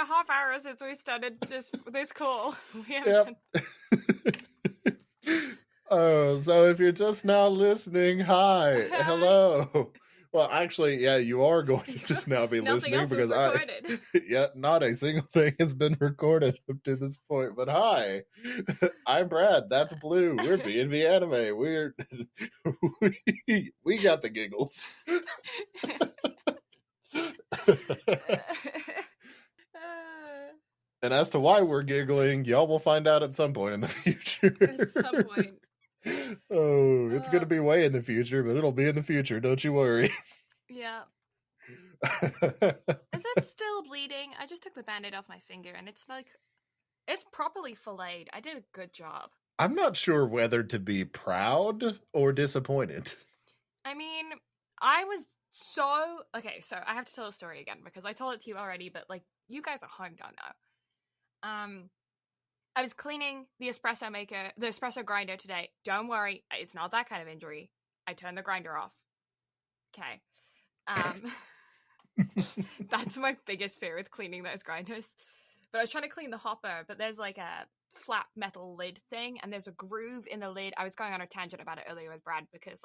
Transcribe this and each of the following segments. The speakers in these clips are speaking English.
half hour since we started this call. We haven't Oh, so if you're just now listening, hi, hello. Well, actually, yeah, you are going to just now be listening because not a single thing has been recorded up to this point. But hi, I'm Brad. That's Blue. We're BnB Anime. We got the giggles. And as to why we're giggling, y'all will find out at some point in the future. At some point. Oh, it's going to be way in the future, but it'll be in the future. Don't you worry. Yeah. Is it still bleeding? I just took the band-aid off my finger, and it's properly filleted. I did a good job. I'm not sure whether to be proud or disappointed. I mean, I was so... Okay, so I have to tell a story again, because I told it to you already, but, you guys at home don't know. I was cleaning the espresso grinder today. Don't worry, it's not that kind of injury. I turned the grinder off. Okay. That's my biggest fear with cleaning those grinders. But I was trying to clean the hopper, but there's a flat metal lid thing, and there's a groove in the lid. I was going on a tangent about it earlier with Brad, because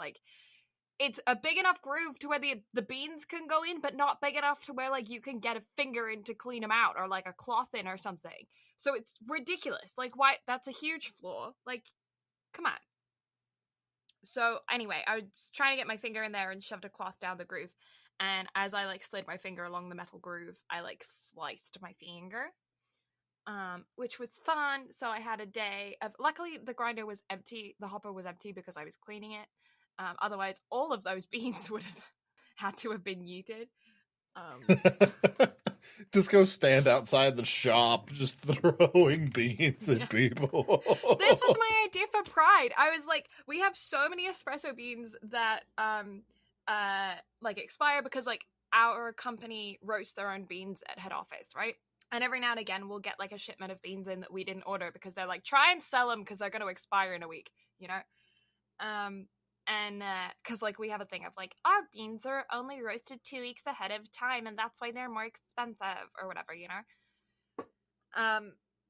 it's a big enough groove to where the beans can go in, but not big enough to where you can get a finger in to clean them out, or a cloth in or something. So it's ridiculous. Why? That's a huge flaw. Come on. So anyway, I was trying to get my finger in there and shoved a cloth down the groove. And as I slid my finger along the metal groove, I sliced my finger, which was fun. So I had a day of, luckily the grinder was empty. The hopper was empty because I was cleaning it. Otherwise all of those beans would have had to have been yeeted. Just go stand outside the shop, just throwing beans at people. This was my idea for Pride. I was we have so many espresso beans that expire because our company roasts their own beans at head office, right? And every now and again we'll get a shipment of beans in that we didn't order because they're try and sell them because they're going to expire in a week, you know? And because we have a thing of our beans are only roasted 2 weeks ahead of time, and that's why they're more expensive or whatever, you know.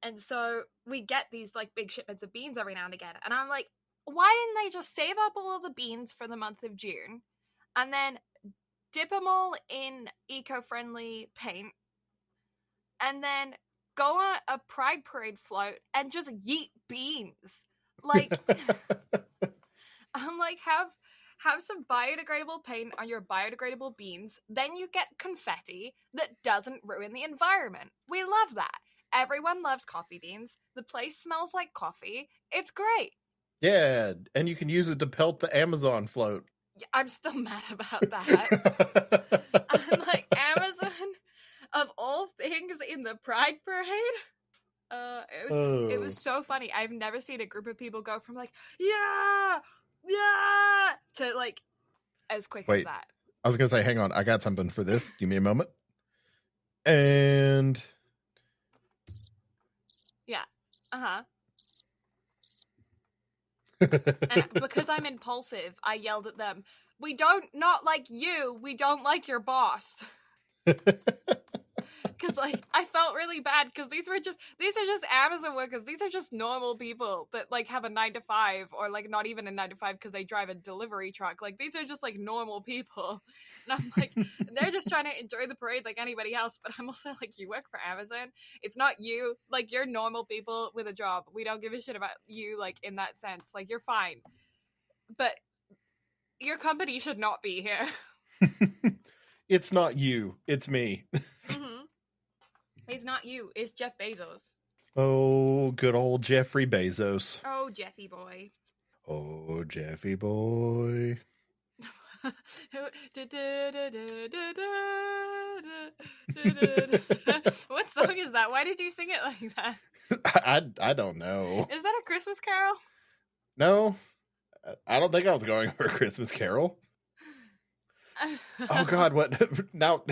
And so we get these big shipments of beans every now and again, and I'm why didn't they just save up all of the beans for the month of June and then dip them all in eco-friendly paint and then go on a Pride Parade float and just yeet beans? I'm have some biodegradable paint on your biodegradable beans, then you get confetti that doesn't ruin the environment. We love that. Everyone loves coffee beans. The place smells like coffee. It's great. Yeah, and you can use it to pelt the Amazon float. Yeah, I'm still mad about that. I'm Amazon, of all things, in the Pride Parade. It was so funny. I've never seen a group of people go from yeah to as quick as that. I was gonna say, hang on, I got something for this. Give me a moment. And yeah, and because I'm impulsive, I yelled at them, "We don't not like you. We don't like your boss." Because I felt really bad because these are just Amazon workers. These are just normal people that have a 9-to-5 or not even a 9-to-5 because they drive a delivery truck. These are just normal people, and I'm they're just trying to enjoy the parade like anybody else. But I'm also you work for Amazon. It's not you. You're normal people with a job. We don't give a shit about you in that sense. You're fine, but your company should not be here. It's not you. It's me. Mm-hmm. It's not you. It's Jeff Bezos. Oh, good old Jeffrey Bezos. Oh, Jeffy boy. Oh, Jeffy boy. What song is that? Why did you sing it like that? I don't know. Is that a Christmas carol? No. I don't think I was going for a Christmas carol. Oh God, what now?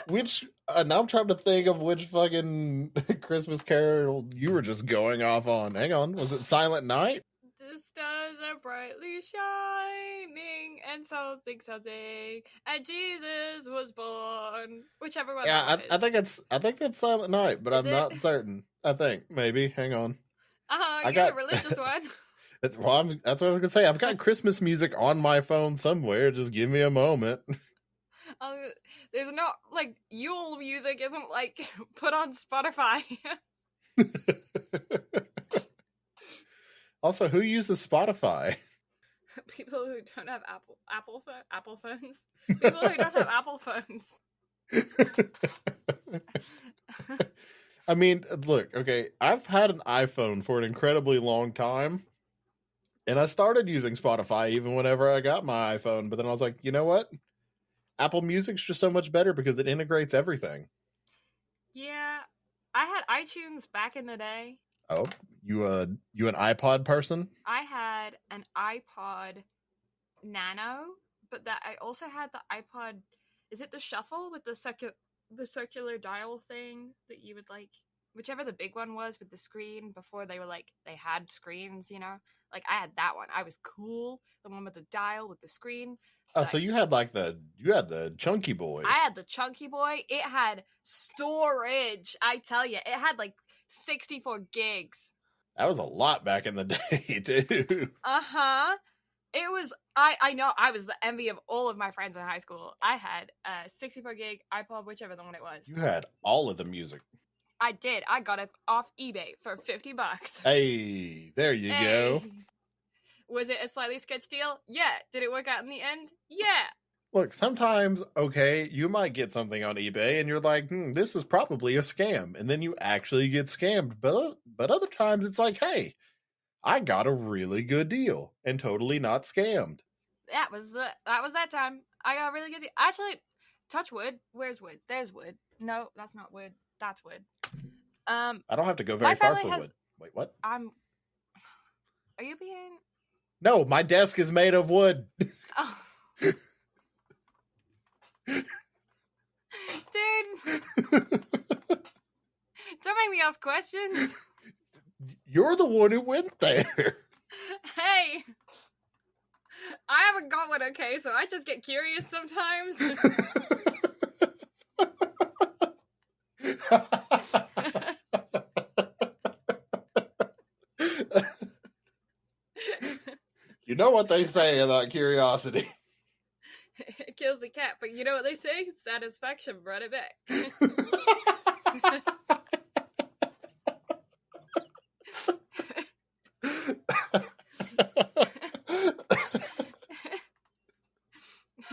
Now I'm trying to think of which fucking Christmas carol you were just going off on. Hang on, was it Silent Night? stars are brightly shining, and so think, and Jesus was born. Whichever one. Yeah, I think it's Silent Night, but I'm not certain. I think maybe. Hang on. You're the religious one. That's what I was gonna say. I've got Christmas music on my phone somewhere. Just give me a moment. There's not like Yule music isn't like put on Spotify. Also, who uses Spotify? People who don't have Apple phones. People who don't have Apple phones. I mean, look, okay, I've had an iPhone for an incredibly long time, and I started using Spotify even whenever I got my iPhone, but then I was like, you know what? Apple Music's just so much better because it integrates everything. Yeah, I had iTunes back in the day. Oh, you an iPod person? I had an iPod Nano, but that I also had the iPod. Is it the Shuffle with the circular dial thing that you would like? Whichever the big one was with the screen before they had screens, you know? Like I had that one. I was cool. The one with the dial with the screen. Oh, so you had the chunky boy. I had the chunky boy. It had storage. I tell you, it had like 64 gigs. That was a lot back in the day, too. It was, I know, I was the envy of all of my friends in high school. I had a 64 gig iPod, whichever the one it was. You had all of the music. I did. I got it off eBay for $50. Hey, there you go. Was it a slightly sketch deal? Yeah. Did it work out in the end? Yeah. Look, sometimes, okay, you might get something on eBay and you're like, this is probably a scam. And then you actually get scammed. But other times it's like, hey, I got a really good deal and totally not scammed. That was that time. I got a really good deal. Actually, touch wood. Where's wood? There's wood. No, that's not wood. That's wood. I don't have to go very far for wood. Wait, what? Are you being... No, my desk is made of wood. Oh. Dude. Don't make me ask questions. You're the one who went there. Hey. I haven't got one, okay? So I just get curious sometimes. You know what they say about curiosity. It kills the cat, but you know what they say? Satisfaction brought it back.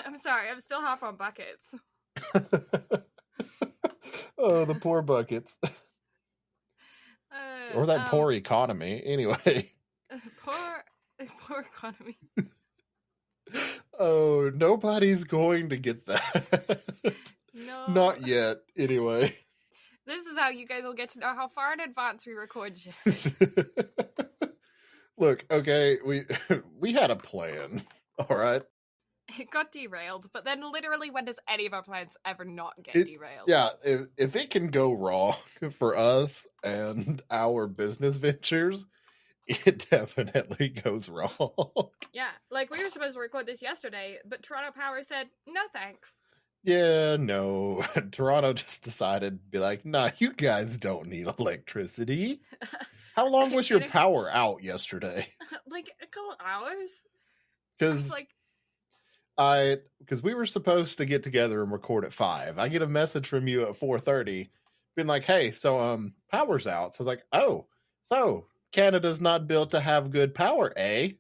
I'm sorry, I'm still half on buckets. Oh, the poor buckets. Or that poor economy. Anyway. Poor economy. Oh, nobody's going to get that. No. Not yet, anyway. This is how you guys will get to know how far in advance we record shit. Look, okay, we had a plan, all right? It got derailed, but then literally when does any of our plans ever not get derailed? Yeah, if it can go wrong for us and our business ventures, it definitely goes wrong. Yeah, like we were supposed to record this yesterday, but Toronto Power said, no thanks. Yeah, no. Toronto just decided to be like, nah, you guys don't need electricity. How long was your power out yesterday? Like a couple hours. Because we were supposed to get together and record at 5. I get a message from you at 4:30 being like, hey, so power's out. So I was like, oh, so Canada's not built to have good power, eh?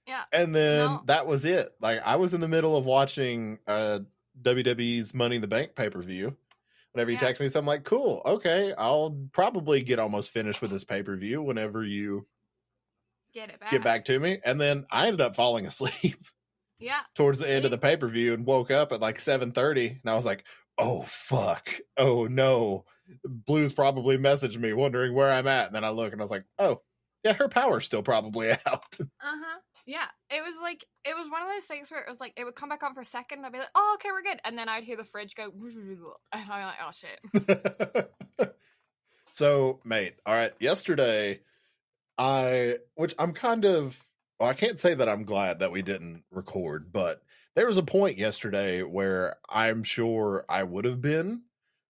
Yeah. And then that was it. Like I was in the middle of watching WWE's Money in the Bank pay-per-view. Whenever you text me, so I'm like, cool, okay, I'll probably get almost finished with this pay-per-view whenever you get back to me. And then I ended up falling asleep. Yeah. Towards the end of the pay-per-view and woke up at like 7:30 and I was like, oh fuck. Oh no. Blue's probably messaged me wondering where I'm at. And then I look and I was like, oh, yeah, her power's still probably out. Uh-huh. Yeah. It was one of those things where it was like it would come back on for a second and I'd be like, oh, okay, we're good. And then I'd hear the fridge go and I'm like, oh shit. So, mate, all right, yesterday which I'm kind of, well, I can't say that I'm glad that we didn't record, but there was a point yesterday where I'm sure I would have been,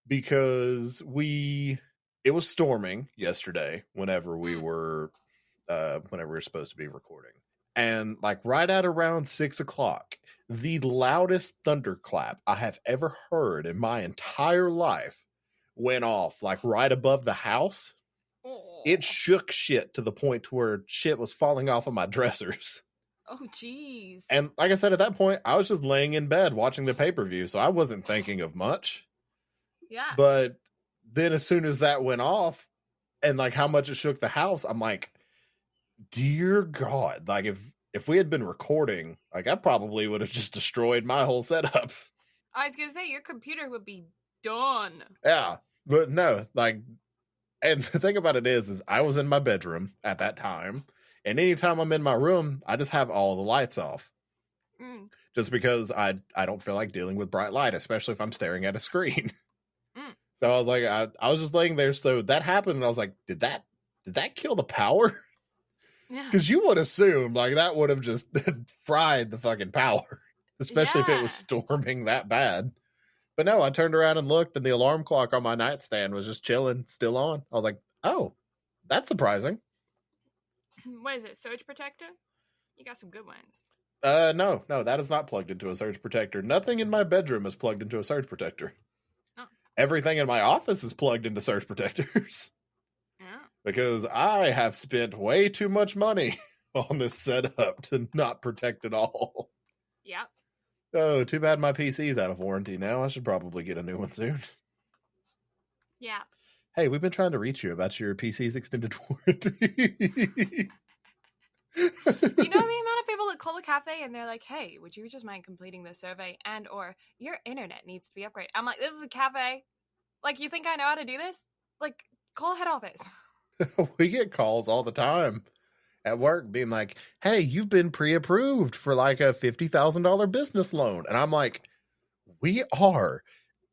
because it was storming yesterday whenever we were supposed to be recording. And like right at around 6:00, the loudest thunderclap I have ever heard in my entire life went off, like right above the house. It shook shit to the point where shit was falling off of my dressers. Oh, jeez. And like I said, at that point, I was just laying in bed watching the pay-per-view, so I wasn't thinking of much. Yeah. But then as soon as that went off, and like how much it shook the house, I'm like, dear God, like if we had been recording, like I probably would have just destroyed my whole setup. I was gonna say, your computer would be done. Yeah, but no, like, and the thing about it is I was in my bedroom at that time, and anytime I'm in my room, I just have all the lights off. Just because I don't feel like dealing with bright light, especially if I'm staring at a screen. So I was like, I was just laying there. So that happened, and I was like, did that kill the power? Yeah. Because you would assume like that would have just fried the fucking power, especially if it was storming that bad. But no, I turned around and looked, and the alarm clock on my nightstand was just chilling, still on. I was like, oh, that's surprising. What is it, surge protector? You got some good ones. No, that is not plugged into a surge protector. Nothing in my bedroom is plugged into a surge protector. Oh. Everything in my office is plugged into surge protectors. Because I have spent way too much money on this setup to not protect it all. Yep. Oh, too bad my PC's out of warranty now. I should probably get a new one soon. Yeah. Hey, we've been trying to reach you about your PC's extended warranty. You know the amount of people that call a cafe and they're like, hey, would you just mind completing the survey, and or your internet needs to be upgraded? I'm like, this is a cafe. Like, you think I know how to do this? Like, call head office. We get calls all the time at work being like, hey, you've been pre-approved for like a $50,000 business loan. And I'm like, we are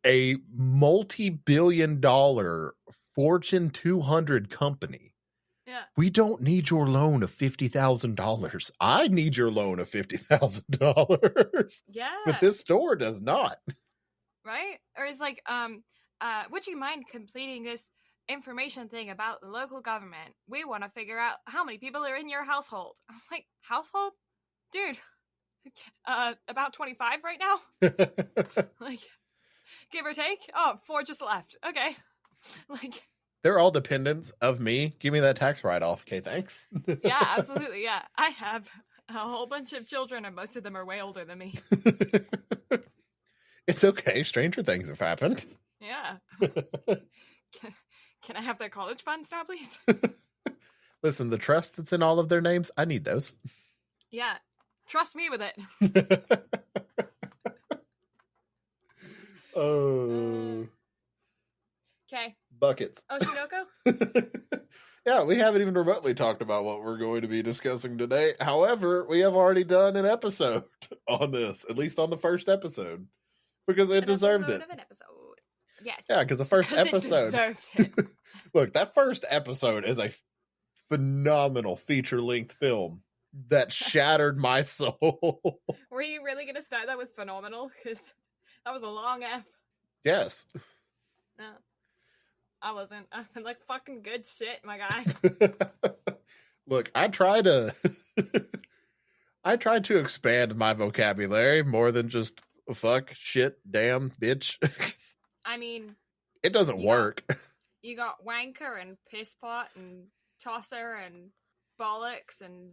a multi-billion-dollar Fortune 200 company. Yeah. We don't need your loan of $50,000. I need your loan of $50,000. Yeah. But this store does not. Right? Or it's like, would you mind completing this information thing about the local government? We want to figure out how many people are in your household. I'm like, household? Dude, about 25 right now? Like, give or take? Oh, 4 just left. Okay. Like, they're all dependents of me. Give me that tax write-off. Okay, thanks. Yeah, absolutely. Yeah. I have a whole bunch of children, and most of them are way older than me. It's okay. Stranger things have happened. Yeah. Can I have their college funds now, please? Listen, the trust that's in all of their names, I need those. Yeah. Trust me with it. Oh. Okay. Buckets. Oshinoko? Yeah, we haven't even remotely talked about what we're going to be discussing today. However, we have already done an episode on this, at least on the first episode, because it deserved it. Of an episode. Yes. Yeah, because the first episode. It deserved it. Look, that first episode is a phenomenal feature-length film that shattered my soul. Were you really going to start that with phenomenal? Because that was a long F. Yes. No. I wasn't. I've been like, fucking good shit, my guy. Look, I try to expand my vocabulary more than just fuck, shit, damn, bitch. I mean, it doesn't work. You got wanker and piss pot and tosser and bollocks, and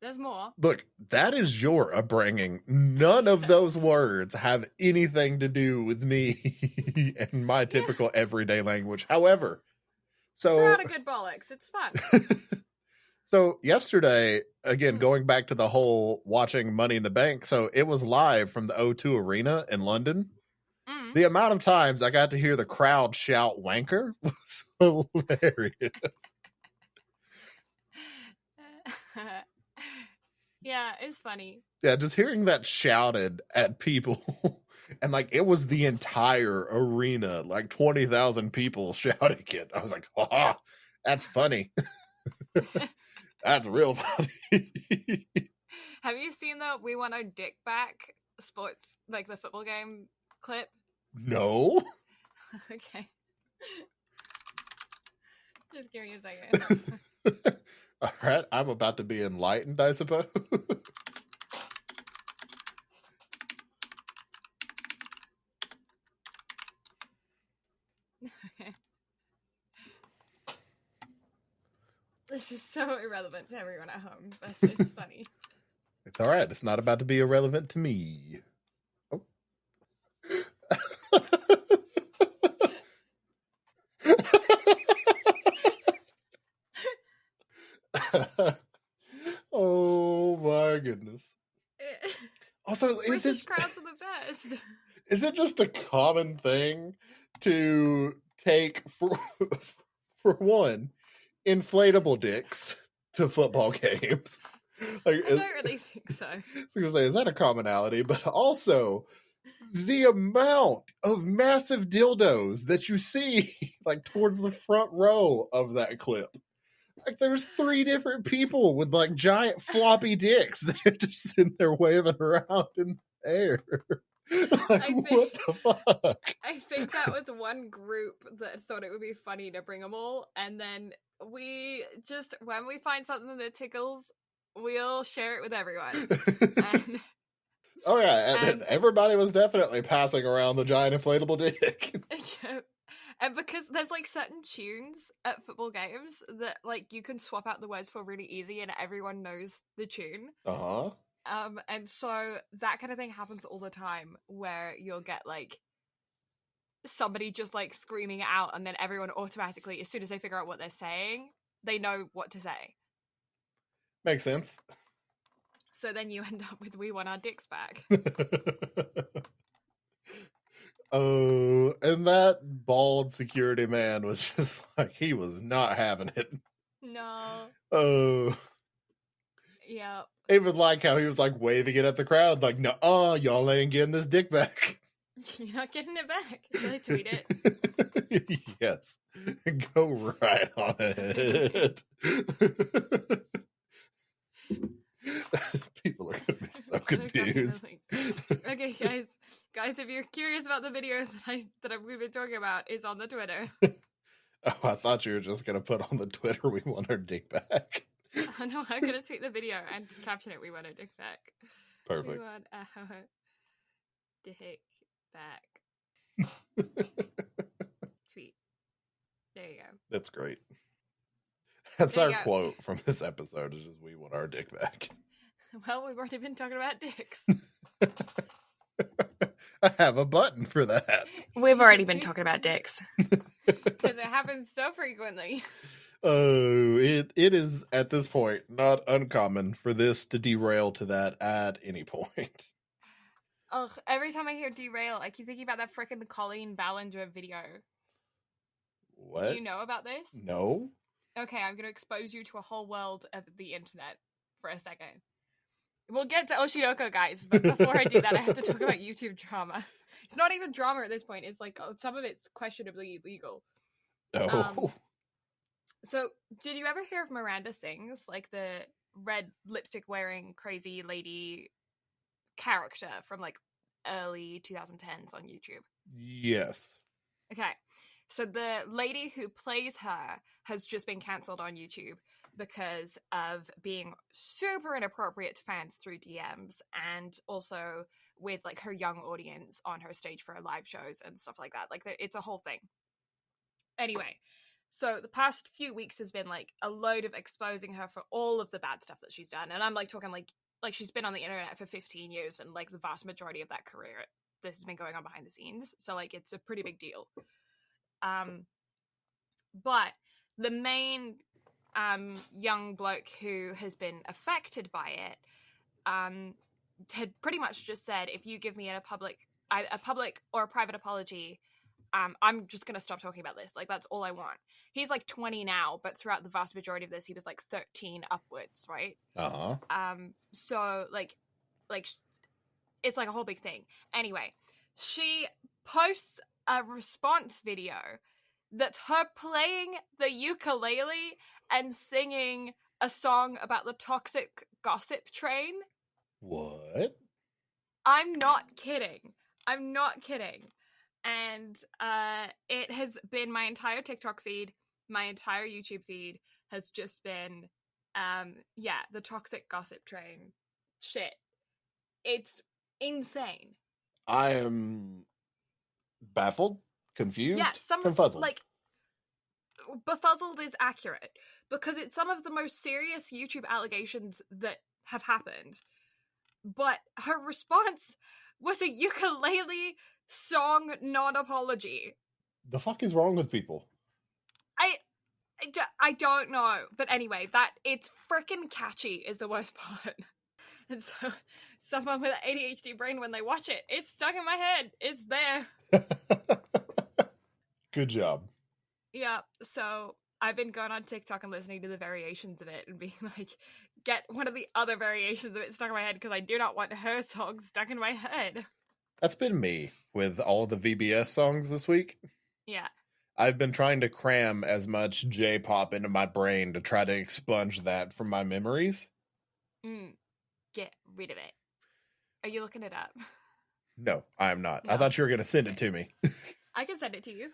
there's more. Look, that is your upbringing. None of those words have anything to do with me and my typical everyday language. However, so we're out of good bollocks. It's fun. So yesterday, again, going back to the whole watching Money in the Bank, so it was live from the O2 Arena in London. The amount of times I got to hear the crowd shout wanker was hilarious. Yeah, it's funny. Yeah, just hearing that shouted at people. And like it was the entire arena, like 20,000 people shouting it. I was like, oh, that's funny. That's real funny. Have you seen the "We Want Our Dick Back" sports, like the football game clip? No. Okay. Just give me a second. All right, I'm about to be enlightened, I suppose. This is so irrelevant to everyone at home, but it's funny. It's all right. It's not about to be irrelevant to me. Oh. Oh my goodness. Also, British crowds are the best. Is it just a common thing to take, for one, inflatable dicks to football games? Like, I don't really think so. I was going to say, is that a commonality? But also, the amount of massive dildos that you see, like, towards the front row of that clip. Like, there's 3 different people with, like, giant floppy dicks that are just sitting there waving around in the air. Like, what the fuck? I think that was one group that thought it would be funny to bring them all, and then we just, when we find something that tickles, we'll share it with everyone. And, oh yeah, and everybody was definitely passing around the giant inflatable dick. Yeah. And because there's like certain tunes at football games that like you can swap out the words for really easy and everyone knows the tune. Uh-huh. And so that kind of thing happens all the time where you'll get like somebody just like screaming out and then everyone automatically, as soon as they figure out what they're saying, they know what to say. Makes sense. So then you end up with "We Want Our Dicks Back." Oh, and that bald security man was just like, he was not having it. No. Oh. Yeah. Even like how he was like waving it at the crowd, like, no, y'all ain't getting this dick back. You're not getting it back. Should I tweet it? Yes. Go right on it. People are going to be so confused. Okay, guys, if you're curious about the video that we've been talking about, it's on the Twitter. Oh, I thought you were just going to put on the Twitter, "We want our dick back." Oh, no, I'm going to tweet the video and caption it, "We want our dick back." Perfect. We want our dick back. Tweet. There you go. That's great. That's our quote from this episode, is just, "We want our dick back." Well, we've already been talking about dicks. I have a button for that. We've already been talking about dicks. Because it happens so frequently. Oh, it is, at this point, not uncommon for this to derail to that at any point. Ugh, every time I hear derail, I keep thinking about that frickin' Colleen Ballinger video. What? Do you know about this? No. Okay, I'm going to expose you to a whole world of the internet for a second. We'll get to Oshinoko, guys, but before I do that, I have to talk about YouTube drama. It's not even drama at this point. It's like, some of it's questionably illegal. Oh. So, did you ever hear of Miranda Sings? Like the red lipstick-wearing crazy lady character from like early 2010s on YouTube? Yes. Okay. So the lady who plays her has just been cancelled on YouTube because of being super inappropriate to fans through DMs, and also with like her young audience on her stage for her live shows and stuff like that. Like it's a whole thing. Anyway, so the past few weeks has been like a load of exposing her for all of the bad stuff that she's done. And I'm like talking like she's been on the internet for 15 years, and like the vast majority of that career, this has been going on behind the scenes. So like it's a pretty big deal. But the main young bloke who has been affected by it had pretty much just said, if you give me a public or a private apology, I'm just gonna stop talking about this. Like, that's all I want. He's like 20 now, but throughout the vast majority of this, he was like 13 upwards, right? So like it's like a whole big thing. Anyway, she posts a response video that's her playing the ukulele and singing a song about the toxic gossip train. What? I'm not kidding. And it has been my entire TikTok feed, my entire YouTube feed has just been, the toxic gossip train shit. It's insane. I am baffled, confused, confuzzled. Like, befuzzled is accurate, because it's some of the most serious YouTube allegations that have happened. But her response was a ukulele song non-apology. The fuck is wrong with people? I don't know. But anyway, that it's freaking catchy is the worst part. And so someone with an ADHD brain, when they watch it, it's stuck in my head. It's there. Good job. Yeah, so I've been going on TikTok and listening to the variations of it and being like, get one of the other variations of it stuck in my head, because I do not want her song stuck in my head. That's been me with all the VBS songs this week. Yeah. I've been trying to cram as much J-pop into my brain to try to expunge that from my memories. Get rid of it. Are you looking it up? No, I am not. No. I thought you were going to send it to me. I can send it to you.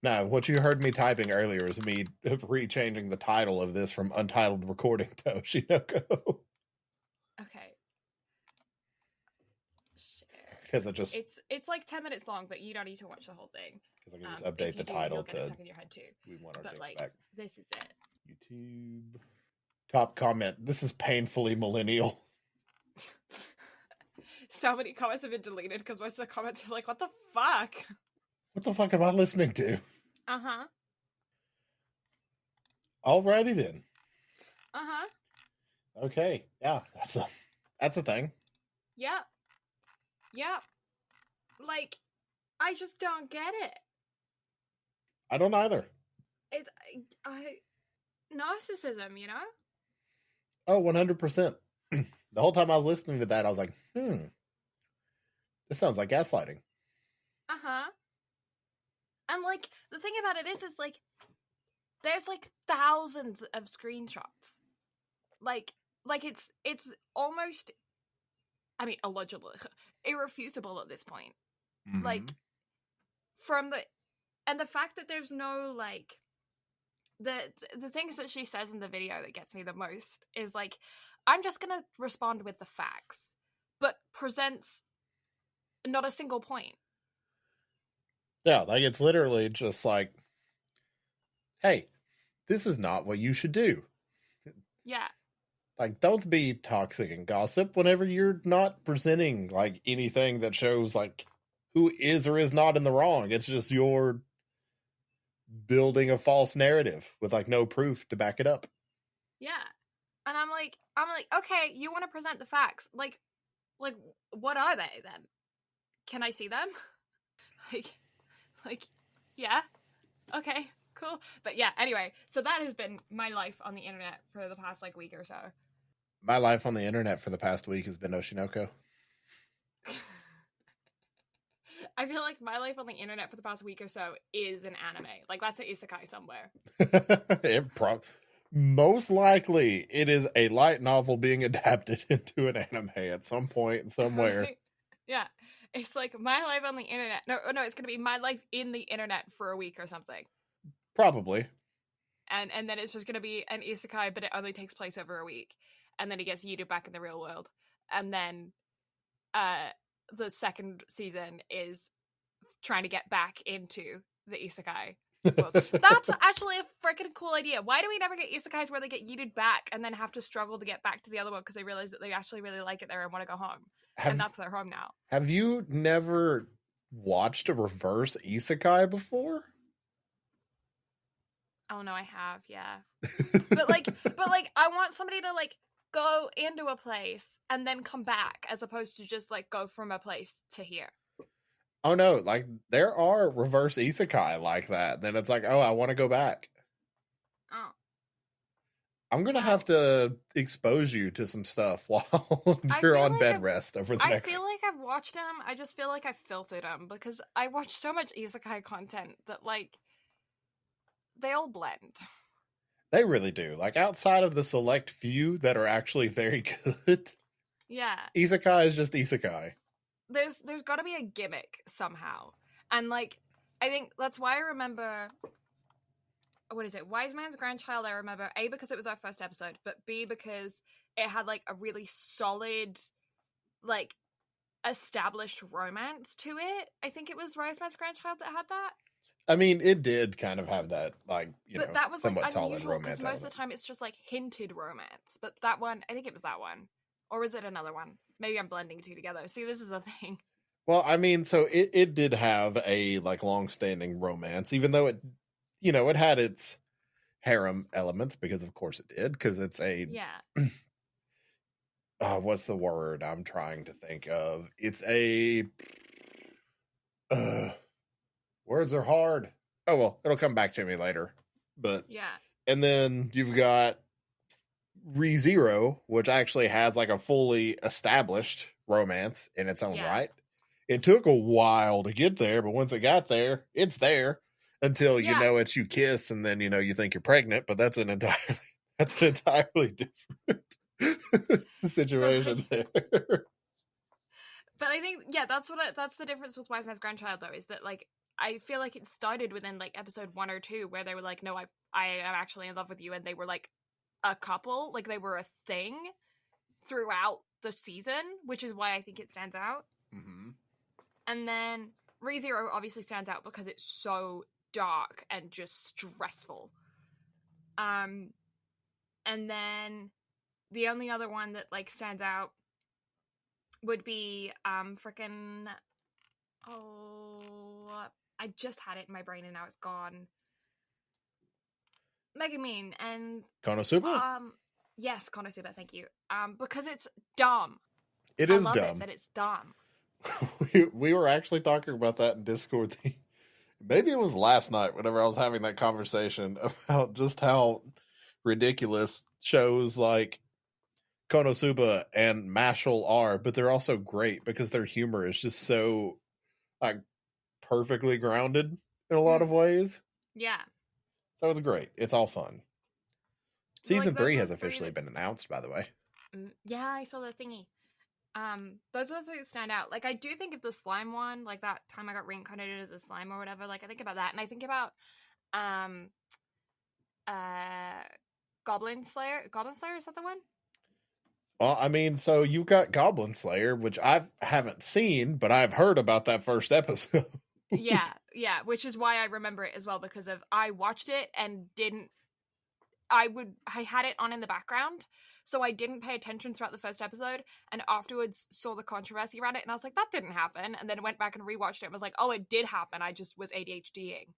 No, what you heard me typing earlier is me re-changing the title of this from Untitled Recording to Oshinoko. Okay. Share. Because it just... It's like 10 minutes long, but you don't need to watch the whole thing. Because I can just update the title to... stuck in your head too. We want our dicks like, back. This is it. YouTube. Top comment. This is painfully millennial. So many comments have been deleted because most of the comments are like, what the fuck? What the fuck am I listening to? Uh-huh. Alrighty then. Uh-huh. Okay. Yeah, that's a thing. Yep. Like, I just don't get it. I don't either. Narcissism, you know? Oh, 100%. The whole time I was listening to that, I was like, this sounds like gaslighting. Uh-huh. And, like, the thing about it is like, there's, like, thousands of screenshots. Like it's almost, I mean, allegedly, irrefutable at this point. Mm-hmm. Like, and the fact that there's no, like, the things that she says in the video that gets me the most is, like, I'm just gonna respond with the facts, but presents not a single point. Yeah, like, it's literally just like, hey, this is not what you should do. Yeah. Like, don't be toxic and gossip whenever you're not presenting, like, anything that shows, like, who is or is not in the wrong. It's just you're building a false narrative with, like, no proof to back it up. Yeah. And I'm like, okay, you want to present the facts. Like, what are they then? Can I see them? like, yeah. Okay, cool. But yeah, anyway, so that has been my life on the internet for the past, like, week or so. My life on the internet for the past week has been Oshinoko. I feel like my life on the internet for the past week or so is an anime. Like, that's an isekai somewhere. Most likely, it is a light novel being adapted into an anime at some point, somewhere. Yeah. It's like my life on the internet. No, it's going to be my life in the internet for a week or something. Probably. And then it's just going to be an isekai, but it only takes place over a week. And then he gets yeeted back in the real world. And then the second season is trying to get back into the isekai world. That's actually a freaking cool idea. Why do we never get isekais where they get yeeted back and then have to struggle to get back to the other one because they realize that they actually really like it there and want to go home? And that's their home now. Have you never watched a reverse isekai before? Oh no, I have, yeah. but like I want somebody to, like, go into a place and then come back as opposed to just, like, go from a place to here. Oh no, like, there are reverse isekai like that. Then it's like, oh, I want to go back. Oh. I'm going to have to expose you to some stuff while you're on bed rest over the next... I feel like I've watched them. I just feel like I've filtered them because I watch so much isekai content that, like, they all blend. They really do. Like, outside of the select few that are actually very good. Yeah. Isekai is just isekai. There's got to be a gimmick somehow. And, like, I think that's why I remember... What is it? Wise Man's Grandchild, I remember, A, because it was our first episode, but B, because it had, like, a really solid, like, established romance to it. I think it was Wise Man's Grandchild that had that. I mean, it did kind of have that, like, but that was, somewhat like, solid unusual, romance because most of the time it's just, like, hinted romance. But that one, I think it was that one. Or was it another one? Maybe I'm blending two together. See, this is a thing. Well, I mean, so it did have a, like, long-standing romance, even though it, it had its harem elements, because of course it did, because it's a... Yeah. What's the word I'm trying to think of? It's a... words are hard. Oh, well, it'll come back to me later. But yeah. And then you've got ReZero, which actually has like a fully established romance in its own right. It took a while to get there, but once it got there, it's there until you kiss, and then you think you're pregnant. But that's an entirely different situation there. But I think that's the difference with Wise Man's Grandchild, though, is that like I feel like it started within like episode 1 or 2 where they were like, no, I am actually in love with you, and they were like a couple, like they were a thing throughout the season, which is why I think it stands out. Mm-hmm. And then ReZero obviously stands out because it's so dark and just stressful. And then the only other one that like stands out would be frickin' I just had it in my brain and now it's gone. Megumin and Konosuba? Yes, Konosuba, thank you. Because it's dumb. I love dumb. It that it's dumb. we were actually talking about that in Discord. Maybe it was last night whenever I was having that conversation about just how ridiculous shows like Konosuba and Mashle are, but they're also great because their humor is just so like perfectly grounded in a lot of ways. Yeah. So it's great. It's all fun. Season 3 has officially been announced, by the way. Yeah, I saw the thingy. Those are the 3 that stand out. Like, I do think of the slime one, like that time I got reincarnated as a slime or whatever. Like, I think about that, and I think about Goblin Slayer. Goblin Slayer, is that the one? Well, I mean, so you've got Goblin Slayer, which I haven't seen, but I've heard about that first episode. yeah, which is why I remember it as well, because of I watched it and I had it on in the background, so I didn't pay attention throughout the first episode, and afterwards saw the controversy around it, and I was like, that didn't happen, and then went back and rewatched it and was like, oh, it did happen, I just was ADHDing.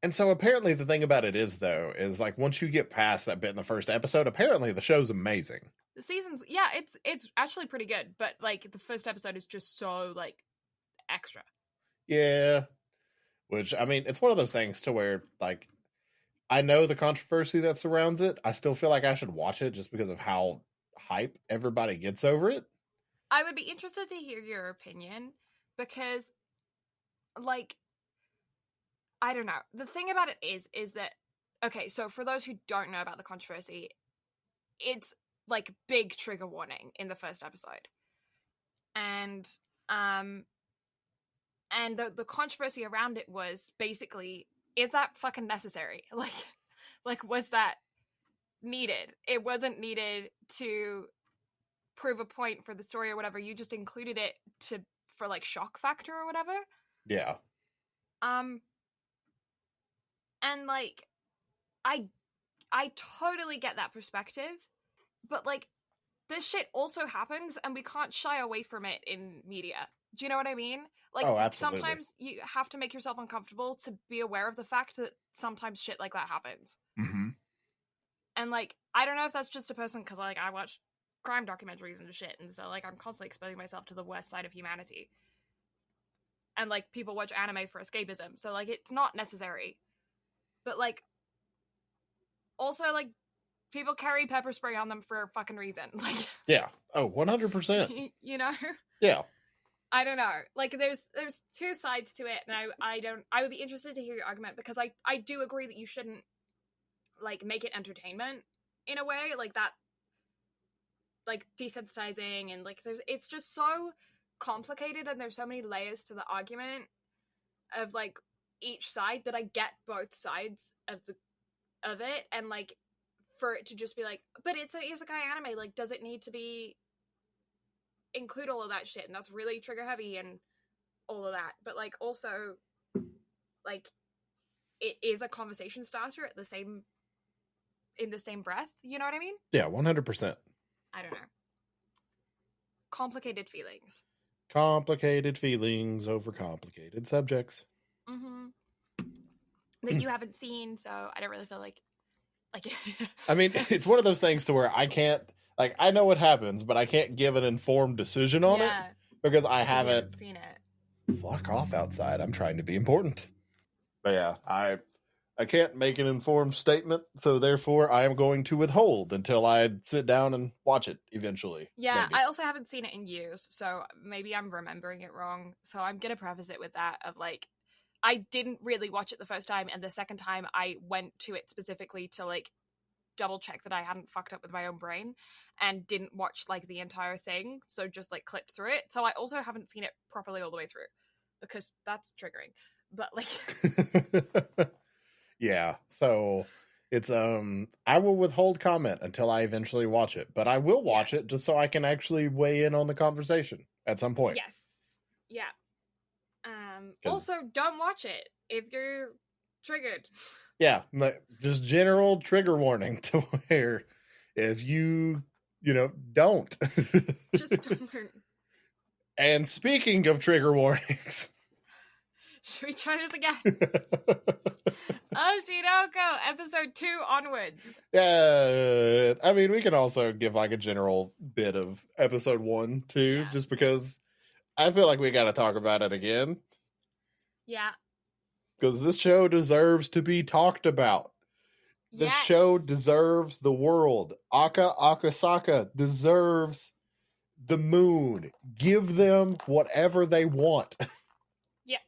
And so apparently the thing about it is, though, is like once you get past that bit in the first episode, apparently the show's amazing. The season's, it's actually pretty good, but like the first episode is just so like extra. Yeah. Which, I mean, it's one of those things to where like I know the controversy that surrounds it. I still feel like I should watch it just because of how hype everybody gets over it. I would be interested to hear your opinion because, like, I don't know. The thing about it is that, okay, so for those who don't know about the controversy, it's, like, big trigger warning in the first episode. And the controversy around it was basically, is that fucking necessary? Like, was that needed? It wasn't needed to prove a point for the story or whatever. You just included it for like shock factor or whatever. Yeah. And like, I totally get that perspective, but like, this shit also happens and we can't shy away from it in media. Do you know what I mean? Like, absolutely. Sometimes you have to make yourself uncomfortable to be aware of the fact that sometimes shit like that happens. Mm-hmm. And like, I don't know if that's just a person, because like I watch crime documentaries and shit, and so like I'm constantly exposing myself to the worst side of humanity. And like, people watch anime for escapism, so like it's not necessary. But like, also like, people carry pepper spray on them for a fucking reason. Like, yeah. Oh, 100%. You know? Yeah. I don't know. Like, there's 2 sides to it, and I would be interested to hear your argument, because I do agree that you shouldn't like make it entertainment in a way, like that, like desensitizing, and like it's just so complicated, and there's so many layers to the argument of like each side that I get both sides of it, and like for it to just be like, but it's an isekai anime, like does it need to be include all of that shit, and that's really trigger heavy and all of that, but like also like it is a conversation starter in the same breath, you know what I mean? Yeah, 100%. I don't know. Complicated feelings. Complicated feelings over complicated subjects. Mm-hmm. That you haven't seen, so I don't really feel like I mean, it's one of those things to where I can't, like, I know what happens, but I can't give an informed decision on it because I haven't seen it. Fuck off outside. I'm trying to be important. But yeah, I can't make an informed statement, so therefore I am going to withhold until I sit down and watch it eventually. Yeah, maybe. I also haven't seen it in years, so maybe I'm remembering it wrong. So I'm going to preface it with that of like, I didn't really watch it the first time, and the second time I went to it specifically to like double check that I hadn't fucked up with my own brain and didn't watch like the entire thing, so just like clipped through it. So I also haven't seen it properly all the way through because that's triggering. But like yeah, so it's I will withhold comment until I eventually watch it, but I will watch it just so I can actually weigh in on the conversation at some point. Yes. Yeah. Also, don't watch it if you're triggered. Yeah, just general trigger warning to where if you don't. Just don't. And speaking of trigger warnings. Should we try this again? Oshi episode 2 onwards. Yeah, I mean, we can also give like a general bit of episode 1 too, just because I feel like we got to talk about it again. Yeah. Because this show deserves to be talked about. This show deserves the world. Akasaka deserves the moon. Give them whatever they want. Yeah.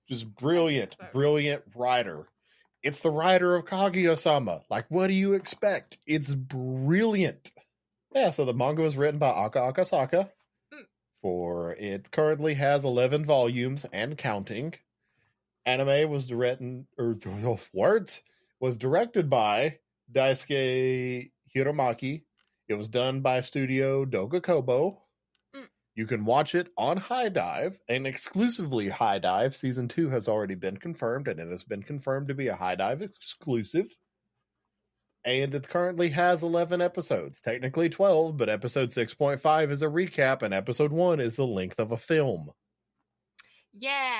Just brilliant writer. It's the writer of Kaguya-sama. Like, what do you expect? It's brilliant. Yeah, so the manga was written by Akasaka. It currently has 11 volumes and counting. Anime was directed by Daisuke Hiromaki. It was done by Studio Dogakobo. You can watch it on High Dive, and exclusively High Dive. Season 2 has already been confirmed, and it has been confirmed to be a High Dive exclusive. And it currently has 11 episodes. Technically 12, but episode 6.5 is a recap, and episode 1 is the length of a film. Yeah.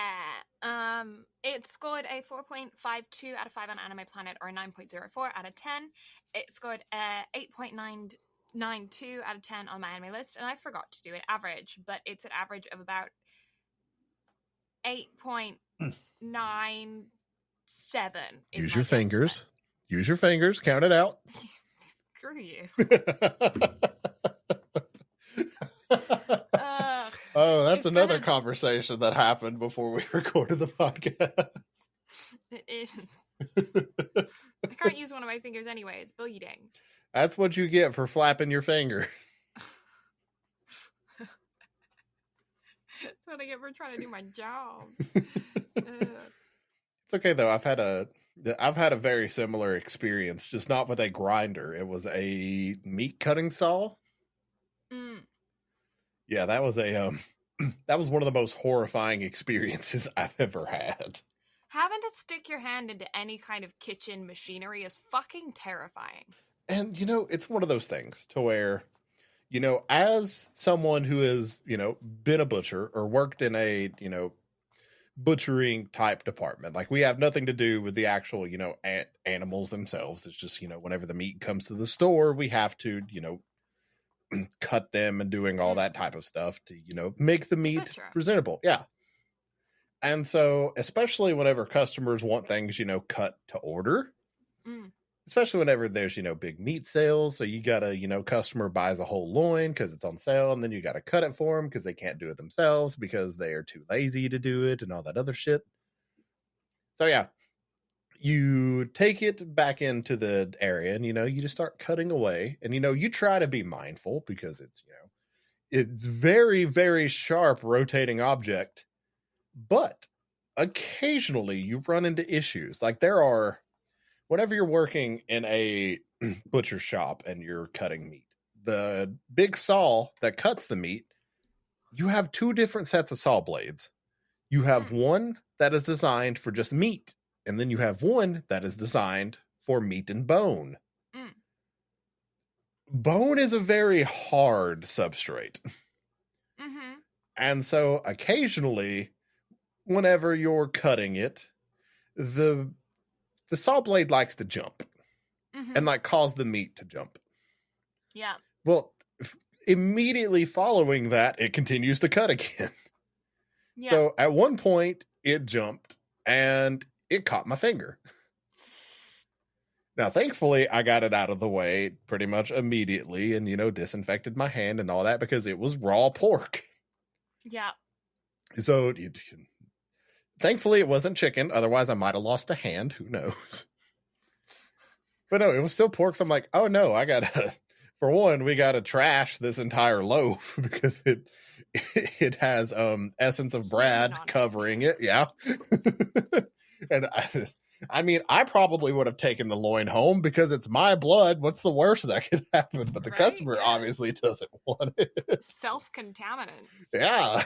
It scored a 4.52 out of 5 on Anime Planet, or a 9.04 out of 10. It scored a 8.992 out of 10 on my anime list, and I forgot to do an average, but it's an average of about 8.97. Use your fingers. Use your fingers. Count it out. Screw you. Oh, that's another conversation that happened before we recorded the podcast. It is. I can't use one of my fingers anyway. It's bleeding. That's what you get for flapping your finger. That's what I get for trying to do my job. It's okay though. I've had a very similar experience, just not with a grinder. It was a meat cutting saw. Yeah, that was that was one of the most horrifying experiences I've ever had. Having to stick your hand into any kind of kitchen machinery is fucking terrifying. And, it's one of those things to where, as someone who has, been a butcher or worked in a, butchering type department, like we have nothing to do with the actual, animals themselves. It's just, whenever the meat comes to the store, we have to, cut them and doing all that type of stuff to, make the meat presentable. Yeah. And so, especially whenever customers want things, cut to order, especially whenever there's, big meat sales. So you got to, customer buys a whole loin because it's on sale, and then you got to cut it for them because they can't do it themselves because they are too lazy to do it and all that other shit. So yeah, you take it back into the area and, you just start cutting away. And, you try to be mindful because it's very, very sharp rotating object. But occasionally you run into issues. Like whenever you're working in a butcher shop and you're cutting meat, the big saw that cuts the meat, you have two different sets of saw blades. You have one that is designed for just meat, and then you have one that is designed for meat and bone. Bone is a very hard substrate. Mm-hmm. And so occasionally, whenever you're cutting it, the saw blade likes to jump and cause the meat to jump. Yeah. Well, immediately following that, it continues to cut again. Yeah. So at one point, it jumped and it caught my finger. Now, thankfully, I got it out of the way pretty much immediately and, disinfected my hand and all that because it was raw pork. Yeah. So thankfully, it wasn't chicken. Otherwise, I might have lost a hand. Who knows? But no, it was still pork. So I'm like, oh no, for one, we got to trash this entire loaf because it has essence of Brad covering it. Yeah. And I probably would have taken the loin home because it's my blood. What's the worst that could happen? But the customer obviously doesn't want it. Self-contaminants. Yeah.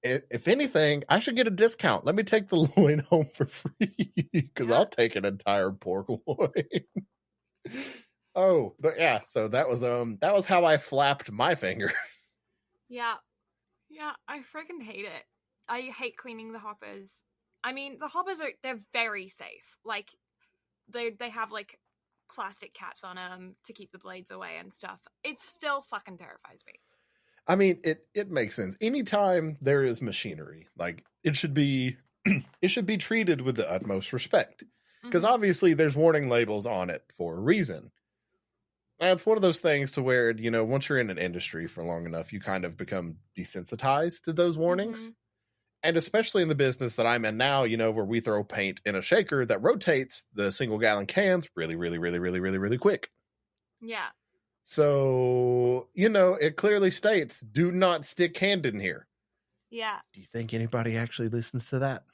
If anything, I should get a discount. Let me take the loin home for free because I'll take an entire pork loin. Oh, but yeah, so that was how I flapped my finger. Yeah. Yeah, I freaking hate it. I hate cleaning the hoppers. I mean, the hoppers they're very safe. Like they have like plastic caps on them to keep the blades away and stuff. It still fucking terrifies me. I mean, it makes sense. Anytime there is machinery, like it should be treated with the utmost respect. Because obviously there's warning labels on it for a reason. And it's one of those things to where, once you're in an industry for long enough, you kind of become desensitized to those warnings. And especially in the business that I'm in now, where we throw paint in a shaker that rotates the single gallon cans really, really, really, really, really, really quick. Yeah. So, it clearly states, do not stick hand in here. Yeah. Do you think anybody actually listens to that?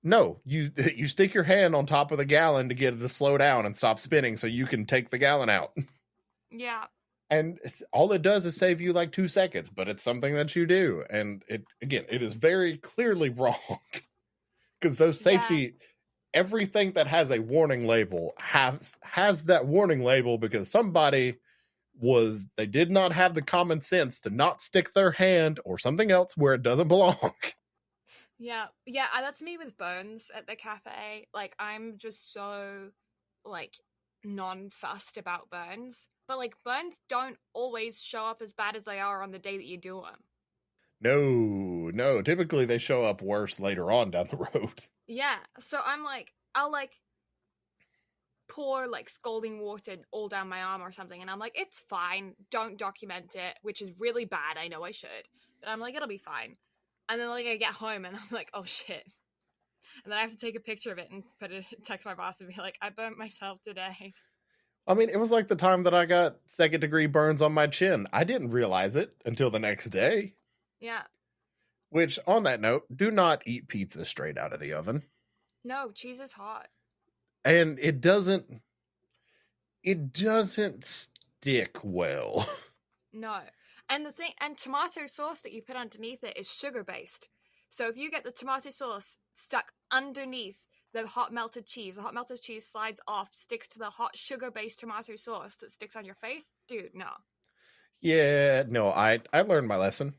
No, you stick your hand on top of the gallon to get it to slow down and stop spinning so you can take the gallon out. Yeah. And all it does is save you like 2 seconds, but it's something that you do. And it is very clearly wrong because those safety, everything that has a warning label has that warning label because somebody they did not have the common sense to not stick their hand or something else where it doesn't belong. Yeah, that's me with bones at the cafe. Like, I'm just so, like, non-fussed about burns. But, like, burns don't always show up as bad as they are on the day that you do them. No. Typically, they show up worse later on down the road. Yeah, so I'm like, I'll, like, pour, like, scalding water all down my arm or something, and I'm like, it's fine. Don't document it, which is really bad. I know I should. But I'm like, it'll be fine. And then, like, I get home and I'm like, oh, shit. And then I have to take a picture of it and text my boss and be like, I burnt myself today. I mean, it was like the time that I got 2nd-degree burns on my chin. I didn't realize it until the next day. Yeah. Which, on that note, do not eat pizza straight out of the oven. No, cheese is hot. And it doesn't stick well. No. And tomato sauce that you put underneath it is sugar-based. So if you get the tomato sauce stuck underneath the hot melted cheese slides off, sticks to the hot sugar-based tomato sauce that sticks on your face, dude, no. Yeah, no, I learned my lesson.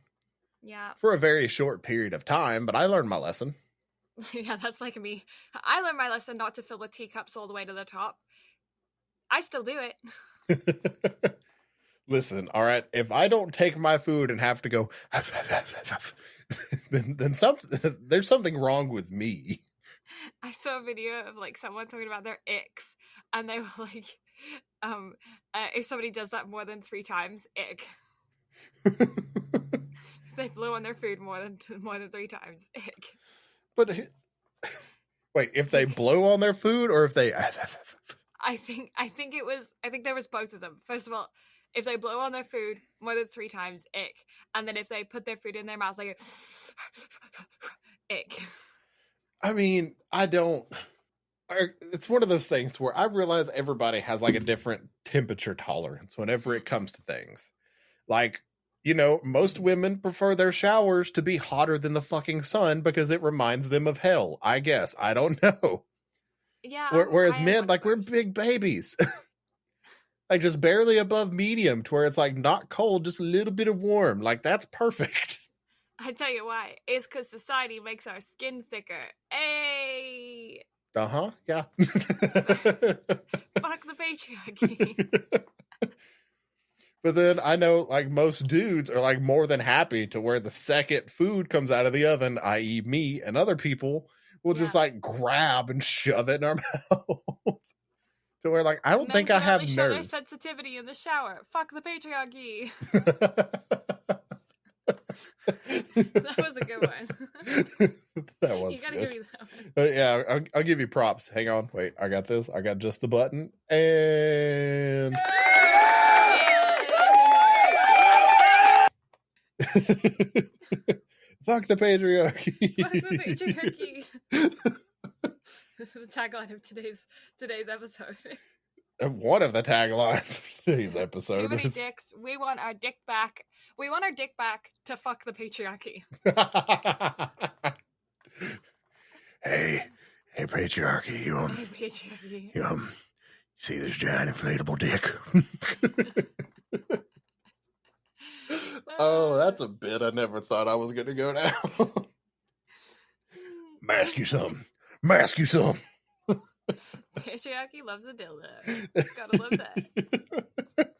Yeah. For a very short period of time, but I learned my lesson. Yeah, that's like me. I learned my lesson not to fill the teacups all the way to the top. I still do it. Listen, all right, if I don't take my food and have to go, then there's something wrong with me. I saw a video of like someone talking about their icks, and they were like, if somebody does that more than 3 times, ick. They blew on their food more than 3 times, ick. But Wait, if they blow on their food or if they... I think there was both of them. First of all, if they blow on their food more than 3 times, ick. And then if they put their food in their mouth, like, ick. I mean, it's one of those things where I realize everybody has like a different temperature tolerance whenever it comes to things. Like, most women prefer their showers to be hotter than the fucking sun because it reminds them of hell, I guess. I don't know. Yeah. Whereas men, like, we're big babies. Like, just barely above medium to where it's like not cold, just a little bit of warm. Like, that's perfect. I tell you why. It's because society makes our skin thicker. Hey! Uh-huh, yeah. Fuck the patriarchy. But then I know, like, most dudes are, like, more than happy to where the second food comes out of the oven, i.e. me and other people, will just, like, grab and shove it in our mouth. To where, like, I don't think I have nerves. Show their sensitivity in the shower. Fuck the patriarchy. That was a good one. That was You gotta good. give me that one. Yeah, I'll give you props. Hang on. Wait, I got this. I got just the button. And... Fuck the patriarchy. Fuck the patriarchy. The tagline of today's episode. One of the taglines of today's episode. Too many dicks. We want our dick back. We want our dick back to fuck the patriarchy. Hey patriarchy, Hey patriarchy. You see this giant inflatable dick? Oh, that's a bit I never thought I was going to go down. Mask you some. Patriarchy loves a dildo. Gotta love that.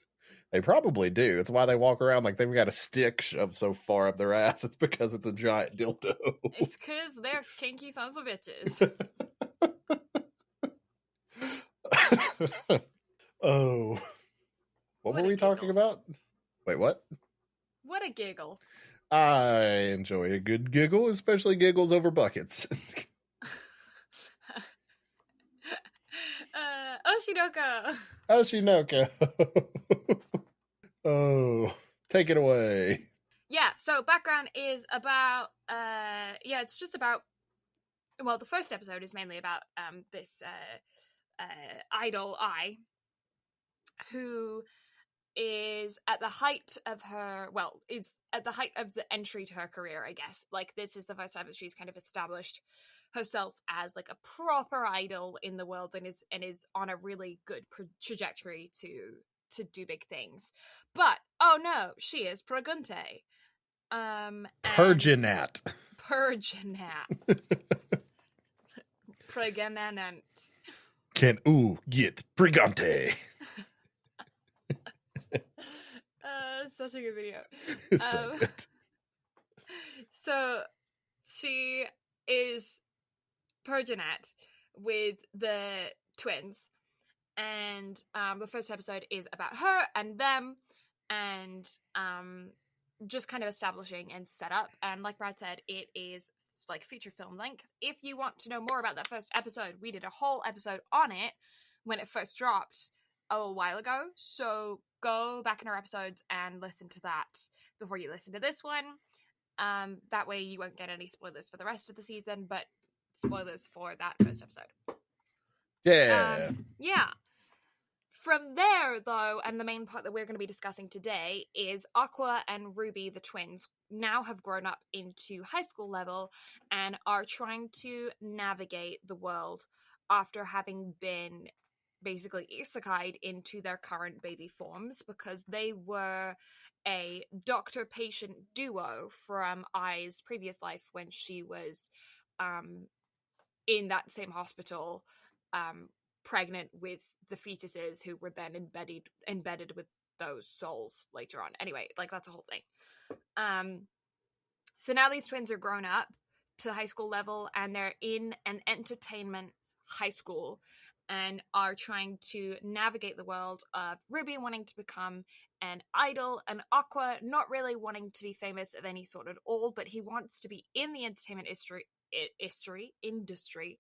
They probably do. It's why they walk around like they've got a stick shoved so far up their ass. It's because it's a giant dildo. It's because they're kinky sons of bitches. Oh. What were we talking about? Wait, what? What a giggle. I enjoy a good giggle, especially giggles over buckets. Oshinoko. Oh, take it away. Yeah, so background is about, it's just about, well, the first episode is mainly about this idol, who is at the height of the entry to her career, I guess. Like, this is the first time that she's kind of established herself as like a proper idol in the world and is on a really good trajectory to do big things. But oh no, she is pregunte. Perginat. Pregnant. Can get pregante? Such a good video. It's so good. So she is Perginat with the twins, and the first episode is about her and them, and just kind of establishing and set up. And like Brad said, it is like feature film length. If you want to know more about that first episode, we did a whole episode on it when it first dropped a little while ago, so go back in our episodes and listen to that before you listen to this one. That way you won't get any spoilers for the rest of the season, but spoilers for that first episode. Yeah. Yeah. From there, though, and the main part that we're going to be discussing today is Aqua and Ruby, the twins, now have grown up into high school level and are trying to navigate the world after having been basically isekai'd into their current baby forms, because they were a doctor-patient duo from Ai's previous life when she was in that same hospital, pregnant with the fetuses who were then embedded with those souls later on. Anyway, like, that's a whole thing. So now these twins are grown up to high school level, and they're in an entertainment high school and are trying to navigate the world of Ruby wanting to become an idol and Aqua not really wanting to be famous of any sort at all, but he wants to be in the entertainment industry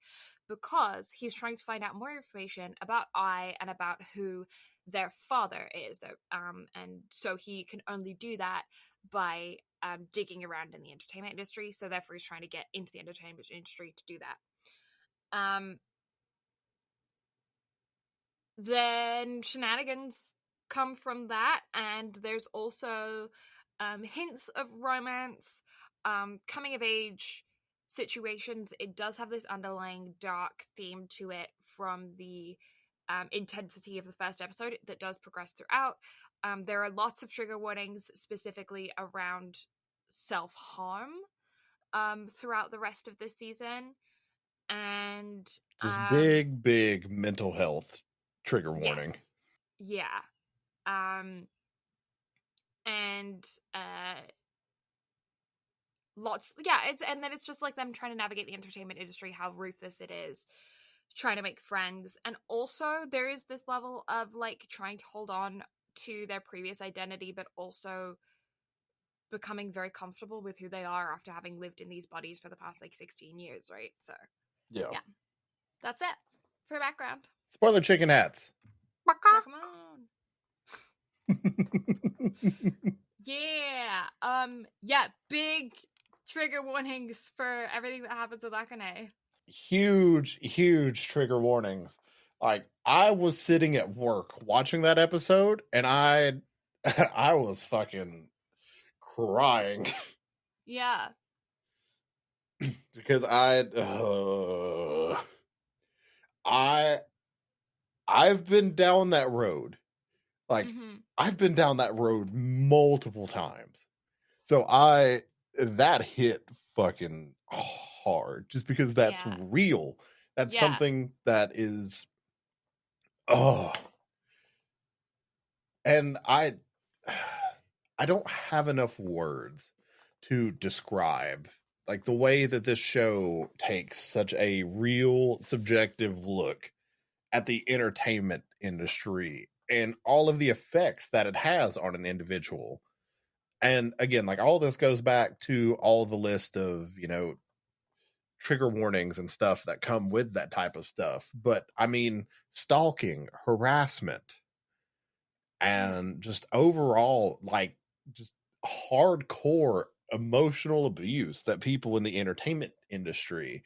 because he's trying to find out more information about I and about who their father is. And so he can only do that by digging around in the entertainment industry. So therefore, he's trying to get into the entertainment industry to do that. Then shenanigans come from that, and there's also hints of romance, coming of age situations. It does have this underlying dark theme to it from the intensity of the first episode that does progress throughout. There are lots of trigger warnings specifically around self-harm throughout the rest of this season, and just big mental health trigger warning. Yes. Yeah. And lots, yeah, and then it's just like them trying to navigate the entertainment industry, how ruthless it is, trying to make friends. And also there is this level of like trying to hold on to their previous identity, but also becoming very comfortable with who they are after having lived in these bodies for the past like 16 years, right? So yeah, that's it for background. Spoiler chicken hats. Check them on. Yeah, big trigger warnings for everything that happens with Akane. Huge trigger warnings. Like, I was sitting at work watching that episode, and I was fucking crying. Yeah. Because I've been down that road. Like, I've been down that road multiple times. So that hit fucking hard just because that's real. That's something that is, and I don't have enough words to describe like the way that this show takes such a real subjective look at the entertainment industry and all of the effects that it has on an individual. And again, like, all this goes back to all the list of, trigger warnings and stuff that come with that type of stuff. But I mean, stalking, harassment, and just overall, like, just hardcore emotional abuse that people in the entertainment industry,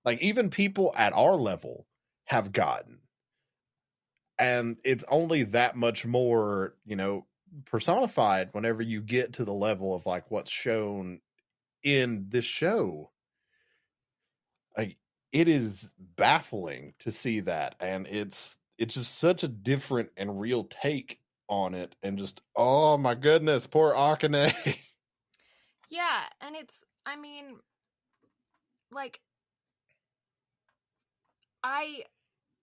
like even people at our level, have gotten. And it's only that much more, personified whenever you get to the level of like what's shown in this show. Like, it is baffling to see that, and it's just such a different and real take on it, and just, oh my goodness, poor Akane. Yeah, and I mean, like, I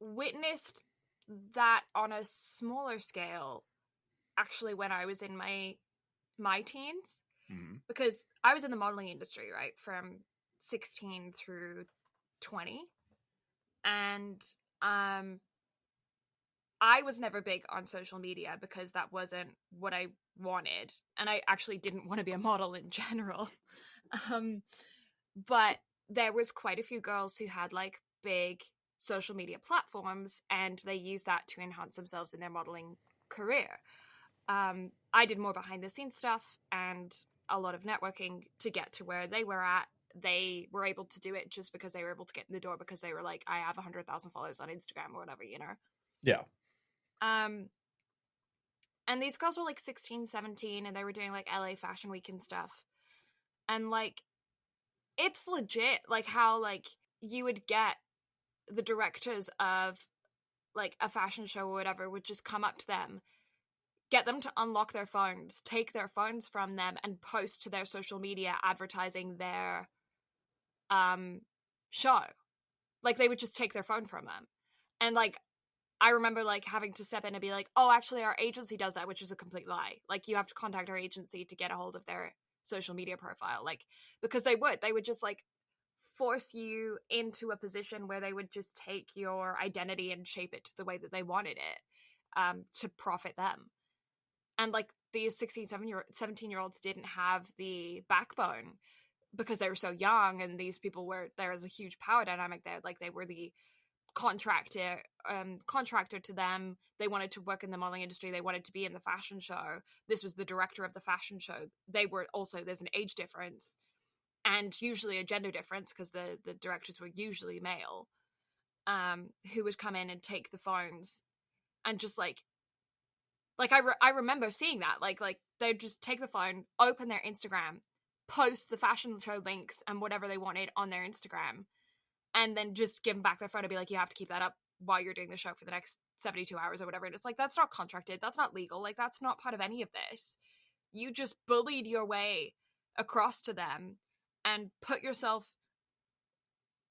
witnessed that on a smaller scale actually when I was in my teens, because I was in the modeling industry, right, from 16 through 20, and I was never big on social media because that wasn't what I wanted, and I actually didn't want to be a model in general. But there was quite a few girls who had like big social media platforms, and they used that to enhance themselves in their modeling career. I did more behind the scenes stuff and a lot of networking to get to where they were at. They were able to do it just because they were able to get in the door because they were like, I have 100,000 followers on Instagram or whatever, Yeah. And these girls were like 16, 17, and they were doing like LA Fashion Week and stuff. And like, it's legit, like how like you would get the directors of like a fashion show or whatever would just come up to them, get them to unlock their phones, take their phones from them, and post to their social media advertising their show. Like, they would just take their phone from them. And like, I remember like having to step in and be like, oh, actually our agency does that, which is a complete lie. Like, you have to contact our agency to get a hold of their social media profile. Like, because they would just like force you into a position where they would just take your identity and shape it to the way that they wanted it, to profit them. And like, these 16, 17-year-olds didn't have the backbone because they were so young, and these people there was a huge power dynamic there. Like, they were the contractor to them. They wanted to work in the modeling industry. They wanted to be in the fashion show. This was the director of the fashion show. They were also, there's an age difference and usually a gender difference, because the directors were usually male, who would come in and take the phones and just I remember seeing that, like they'd just take the phone, open their Instagram, post the fashion show links and whatever they wanted on their Instagram, and then just give them back their phone and be like, you have to keep that up while you're doing the show for the next 72 hours or whatever. And it's like, that's not contracted. That's not legal. Like, that's not part of any of this. You just bullied your way across to them and put yourself,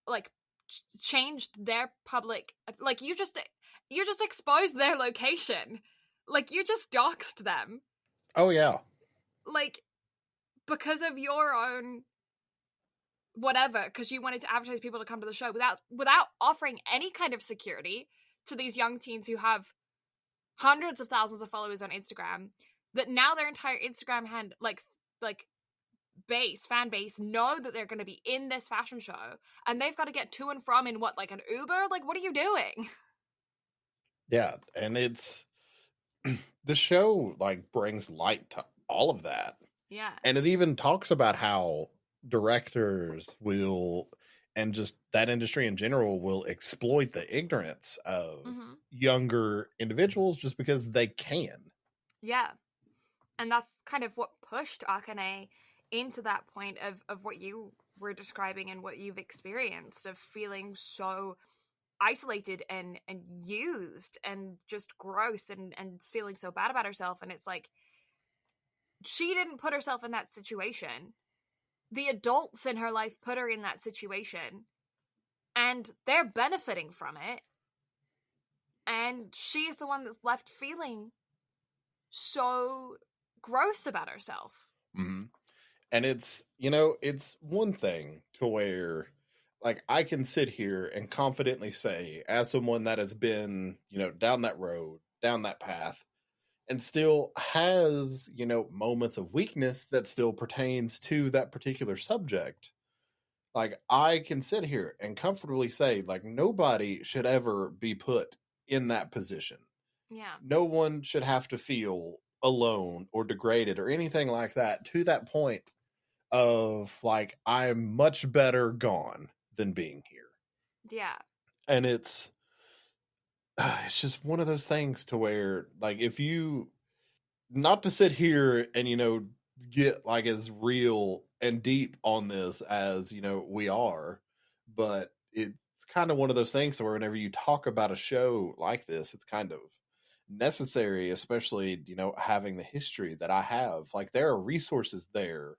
like, changed their public, like, you just exposed their location. Like, you just doxed them. Oh, yeah. Like, because of your own whatever, because you wanted to advertise people to come to the show without offering any kind of security to these young teens who have hundreds of thousands of followers on Instagram, that now their entire Instagram fan base know that they're going to be in this fashion show, and they've got to get to and from in what, like an Uber? Like, what are you doing? Yeah, and it's the show, like, brings light to all of that. Yeah. And it even talks about how directors will, and just that industry in general, will exploit the ignorance of younger individuals just because they can. Yeah. And that's kind of what pushed Akane into that point of what you were describing and what you've experienced, of feeling so isolated and used and just gross and feeling so bad about herself. And it's like, she didn't put herself in that situation. The adults in her life put her in that situation, and they're benefiting from it. And she's the one that's left feeling so gross about herself. Mm-hmm. And it's, it's one thing to where, like, I can sit here and confidently say, as someone that has been, down that road, down that path, and still has, moments of weakness that still pertains to that particular subject. Like, I can sit here and comfortably say, like, nobody should ever be put in that position. Yeah. No one should have to feel alone or degraded or anything like that, to that point of, like, I'm much better gone than being here. Yeah. And it's just one of those things to where, like, if you, not to sit here and, get, like, as real and deep on this as, we are, but it's kind of one of those things where whenever you talk about a show like this, it's kind of necessary, especially, having the history that I have. Like, there are resources there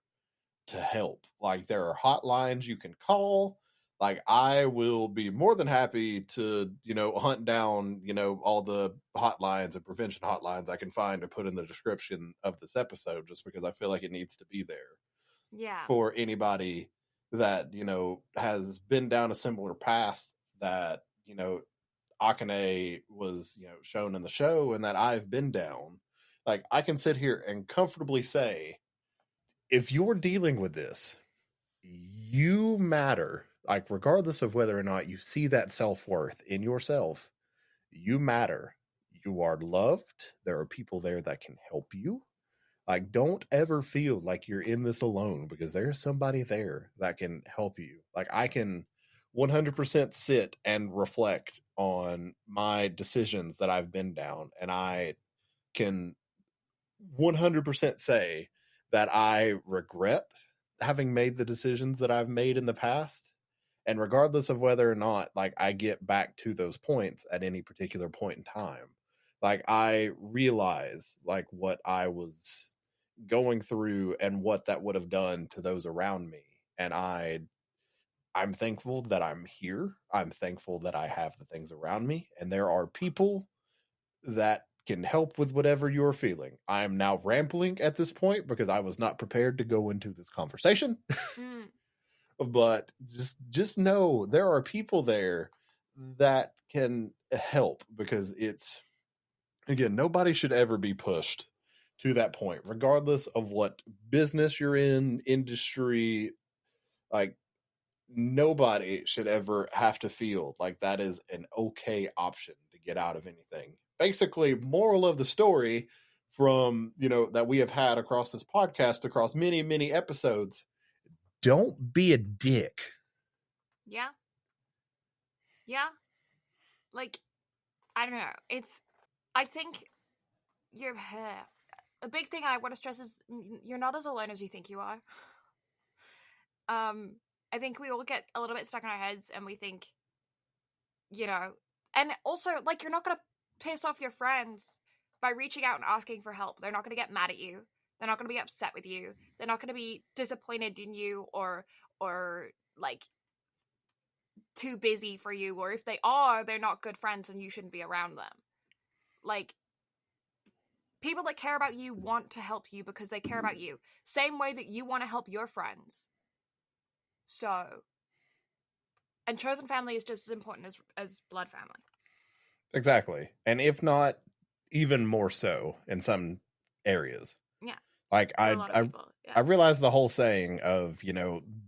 to help. Like, there are hotlines you can call. Like, I will be more than happy to, hunt down, all the hotlines and prevention hotlines I can find to put in the description of this episode, just because I feel like it needs to be there. Yeah. For anybody that, has been down a similar path that, Akane was, shown in the show, and that I've been down. Like, I can sit here and comfortably say, if you're dealing with this, you matter. Like, regardless of whether or not you see that self-worth in yourself, you matter. You are loved. There are people there that can help you. Like, don't ever feel like you're in this alone, because there's somebody there that can help you. Like, I can 100% sit and reflect on my decisions that I've been down, and I can 100% say that I regret having made the decisions that I've made in the past. And regardless of whether or not, like, I get back to those points at any particular point in time, like, I realize, like, what I was going through and what that would have done to those around me. And I'm thankful that I'm here. I'm thankful that I have the things around me. And there are people that can help with whatever you're feeling. I am now rambling at this point because I was not prepared to go into this conversation. But just know there are people there that can help, because it's, again, nobody should ever be pushed to that point, regardless of what business you're in, industry, like, nobody should ever have to feel like that is an okay option to get out of anything. Basically, moral of the story from, that we have had across this podcast, across many, many episodes, don't be a dick. Yeah. Yeah. Like, I don't know. I think a big thing I want to stress is you're not as alone as you think you are. I think we all get a little bit stuck in our heads and we think, and also, like, you're not going to piss off your friends by reaching out and asking for help. They're not going to get mad at you. They're not going to be upset with you. They're not going to be disappointed in you or like too busy for you. Or if they are, they're not good friends and you shouldn't be around them. Like, people that care about you want to help you because they care about you. Same way that you want to help your friends. So, and chosen family is just as important as blood family. Exactly. And if not, even more so in some areas. Yeah. Like, I realize the whole saying of,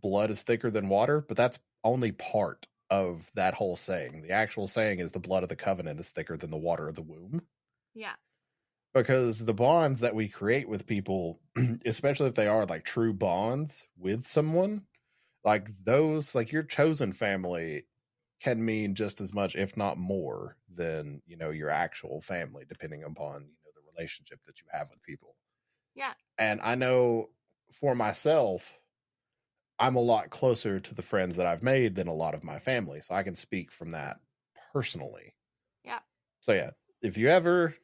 blood is thicker than water, but that's only part of that whole saying. The actual saying is the blood of the covenant is thicker than the water of the womb. Yeah. Because the bonds that we create with people, especially if they are like true bonds with someone, like those, like your chosen family can mean just as much, if not more, than, your actual family, depending upon, the relationship that you have with people. Yeah. And I know for myself, I'm a lot closer to the friends that I've made than a lot of my family. So I can speak from that personally. Yeah. So yeah, if you ever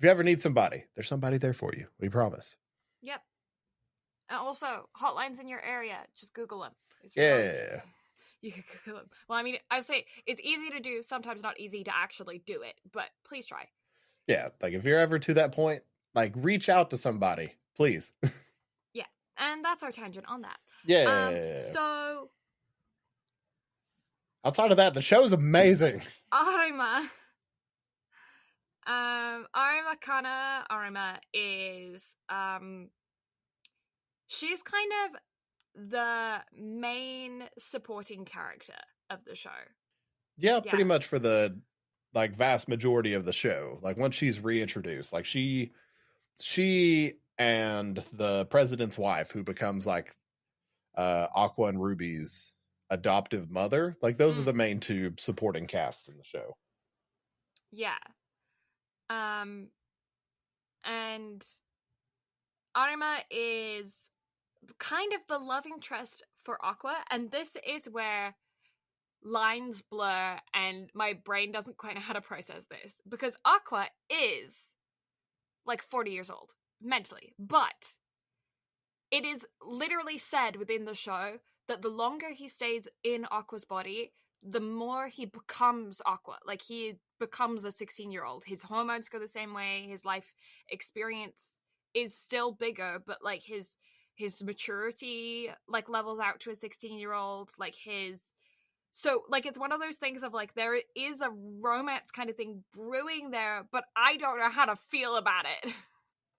need somebody, there's somebody there for you. We promise. Yep. And also, hotlines in your area, just Google them. Yeah. You can Google them. Well, I mean, I say it's easy to do, sometimes not easy to actually do it, but please try. Yeah, like if you're ever to that point, like reach out to somebody, please. Yeah, and that's our tangent on that. Yeah. So, outside of that, the show's amazing. Arima. Arima is, she's kind of the main supporting character of the show. Yeah, pretty much for the like vast majority of the show. Like once she's reintroduced, like she and the president's wife, who becomes like Aqua and Ruby's adoptive mother, like those are the main two supporting casts in the show. Yeah. And Arima is kind of the love interest for Aqua, and this is where lines blur and my brain doesn't quite know how to process this, because Aqua is like 40 years old mentally, but it is literally said within the show that the longer he stays in Aqua's body, the more he becomes Aqua. Like, he becomes a 16-year-old. His hormones go the same way. His life experience is still bigger, but like his maturity like levels out to a 16-year-old. Like so like it's one of those things of like there is a romance kind of thing brewing there, but I don't know how to feel about it.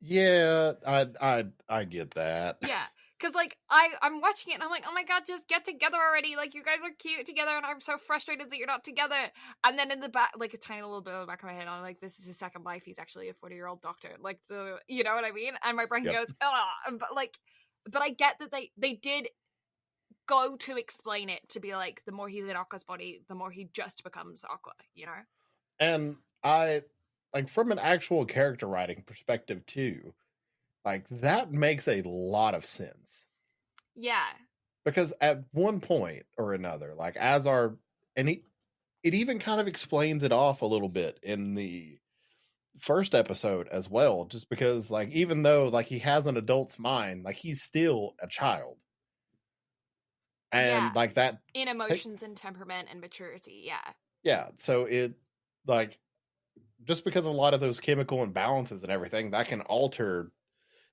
Yeah, I get that. Yeah. Because, like, I'm watching it and I'm like, oh my god, just get together already. Like, you guys are cute together and I'm so frustrated that you're not together. And then in the back, like, a tiny little bit in the back of my head, I'm like, this is his second life. He's actually a 40-year-old doctor. Like, so, you know what I mean? And my brain goes, oh, but I get that they did go to explain it to be like, the more he's in Aqua's body, the more he just becomes Aqua, you know? And I, like, from an actual character writing perspective, too, like, that makes a lot of sense. Yeah. Because at one point or another, like, it even kind of explains it off a little bit in the first episode as well, just because, like, even though, like, he has an adult's mind, like, he's still a child. And, like, that... in emotions and temperament and maturity, yeah. Yeah, so it, like, just because of a lot of those chemical imbalances and everything, that can alter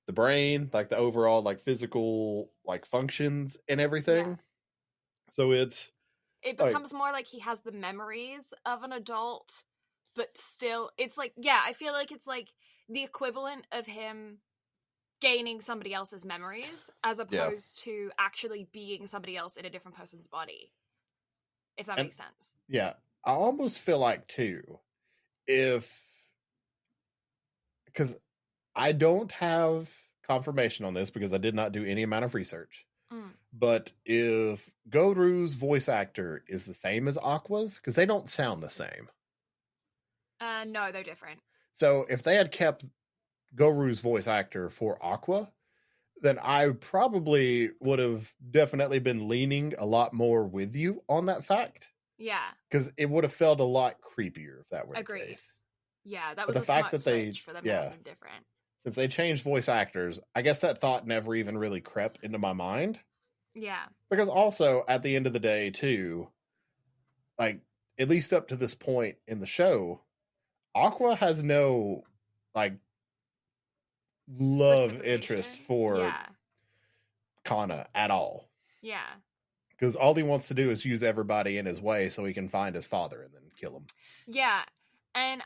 the brain, like the overall like physical like functions and everything. Yeah. So it becomes more like he has the memories of an adult, but still it's like, yeah, I feel like it's like the equivalent of him gaining somebody else's memories as opposed to actually being somebody else in a different person's body. If that makes sense. Yeah. I almost feel like, too, because I don't have confirmation on this because I did not do any amount of research. But if Goru's voice actor is the same as Aqua's, because they don't sound the same. No, they're different. So if they had kept Goru's voice actor for Aqua, then I probably would have definitely been leaning a lot more with you on that fact. Yeah. Because it would have felt a lot creepier if that were the case. Yeah, that was a smart switch for them to have them different. Since they changed voice actors, I guess that thought never even really crept into my mind. Yeah. Because also, at the end of the day, too, like, at least up to this point in the show, Aqua has no, like, love interest for Kana at all. Yeah. Because all he wants to do is use everybody in his way so he can find his father and then kill him. Yeah. And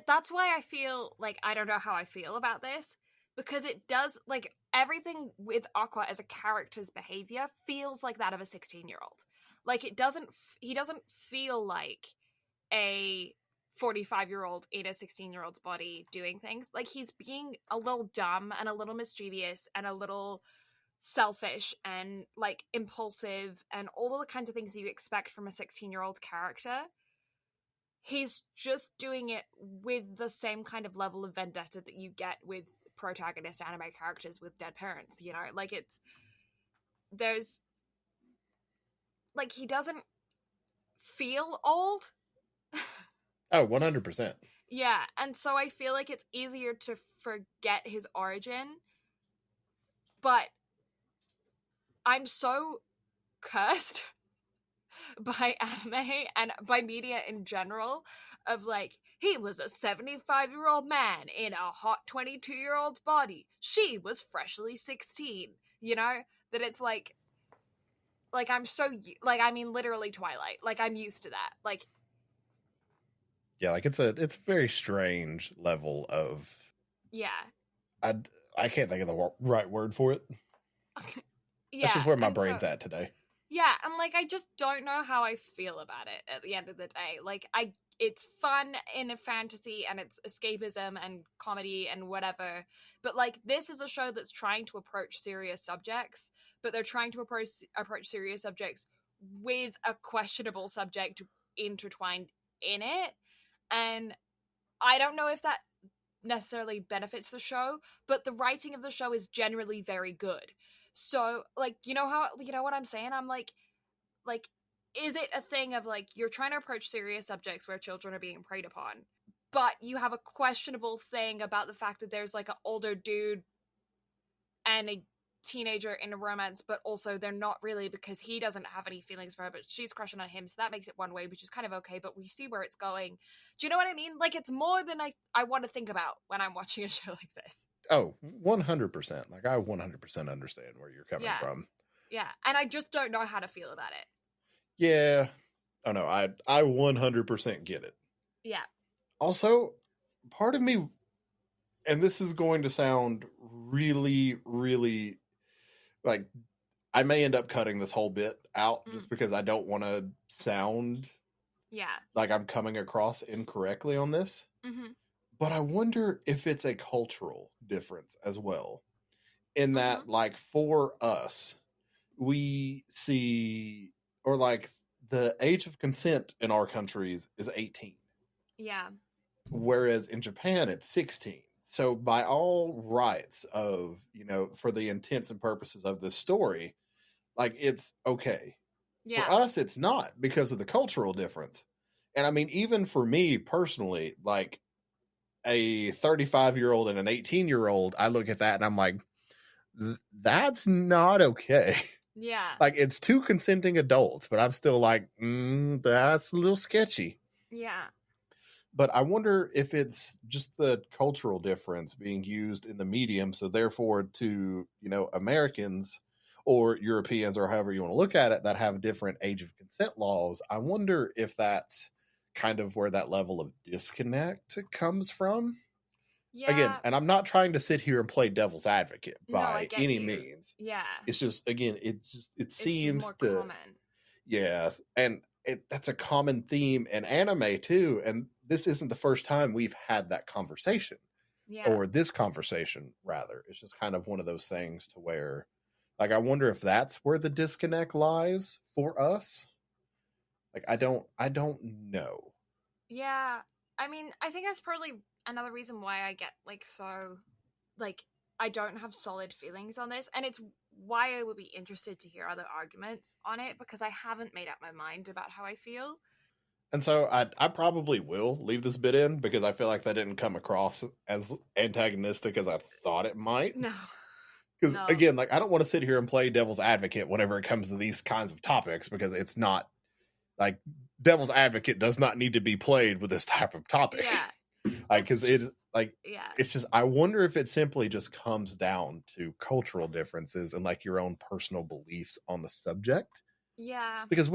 that's why I feel like I don't know how I feel about this. Because it does, like, everything with Aqua as a character's behavior feels like that of a 16-year-old. Like, he doesn't feel like a 45-year-old in a 16-year-old's body doing things. Like, he's being a little dumb and a little mischievous and a little selfish and, like, impulsive and all of the kinds of things you expect from a 16-year-old character. He's just doing it with the same kind of level of vendetta that you get with protagonist anime characters with dead parents, you know? Like, there's, like, he doesn't feel old. Oh, 100%. Yeah, and so I feel like it's easier to forget his origin, but I'm so cursed by anime and by media in general of, like, he was a 75-year-old man in a hot 22-year-old's body. She was freshly 16. You know? That it's like I'm so, like, I mean, literally Twilight. Like, I'm used to that. Like, yeah, like, it's a very strange level of... Yeah. I can't think of the right word for it. Yeah. That's just where my brain's at today. Yeah, and, like, I just don't know how I feel about it at the end of the day. Like, it's fun in a fantasy, and it's escapism and comedy and whatever, but, like, this is a show that's trying to approach serious subjects, but they're trying to approach serious subjects with a questionable subject intertwined in it, and I don't know if that necessarily benefits the show, but the writing of the show is generally very good. So, like, you know what I'm saying? I'm like, is it a thing of, like, you're trying to approach serious subjects where children are being preyed upon, but you have a questionable thing about the fact that there's, like, an older dude and a teenager in a romance, but also they're not really, because he doesn't have any feelings for her, but she's crushing on him, so that makes it one way, which is kind of okay, but we see where it's going. Do you know what I mean? Like, it's more than I want to think about when I'm watching a show like this. Oh, 100%. Like, I 100% understand where you're coming from. Yeah, and I just don't know how to feel about it. Yeah. Oh, no, I 100% get it. Yeah. Also, part of me, and this is going to sound really, really, like, I may end up cutting this whole bit out just because I don't want to sound like I'm coming across incorrectly on this. Mm-hmm. But I wonder if it's a cultural difference as well. In that, like, for us, we see, or, like, the age of consent in our countries is 18. Yeah. Whereas in Japan, it's 16. So by all rights of, you know, for the intents and purposes of this story, like, it's okay. Yeah. For us, it's not because of the cultural difference. And I mean, even for me personally, like, a 35-year-old and an 18-year-old, I look at that and I'm like, that's not okay. Yeah. Like, it's two consenting adults, but I'm still like, that's a little sketchy. Yeah. But I wonder if it's just the cultural difference being used in the medium. So therefore, to, you know, Americans or Europeans or however you want to look at it that have different age of consent laws, I wonder if that's kind of where that level of disconnect comes from. again, and I'm not trying to sit here and play devil's advocate by any means. Yeah. It's just, again, it seems more to common. Yes, and that's a common theme in anime too, and this isn't the first time we've had that conversation. Yeah. Or this conversation, rather. It's just kind of one of those things to where, like, I wonder if that's where the disconnect lies for us. Like, I don't know. Yeah, I mean, I think that's probably another reason why I get, like, so, like, I don't have solid feelings on this, and it's why I would be interested to hear other arguments on it, because I haven't made up my mind about how I feel. And so I probably will leave this bit in, because I feel like that didn't come across as antagonistic as I thought it might. No. Because, again, like, I don't want to sit here and play devil's advocate whenever it comes to these kinds of topics, because it's not, like, devil's advocate does not need to be played with this type of topic. Yeah. Like, because it's, like, it's just, I wonder if it simply just comes down to cultural differences and, like, your own personal beliefs on the subject. Yeah. Because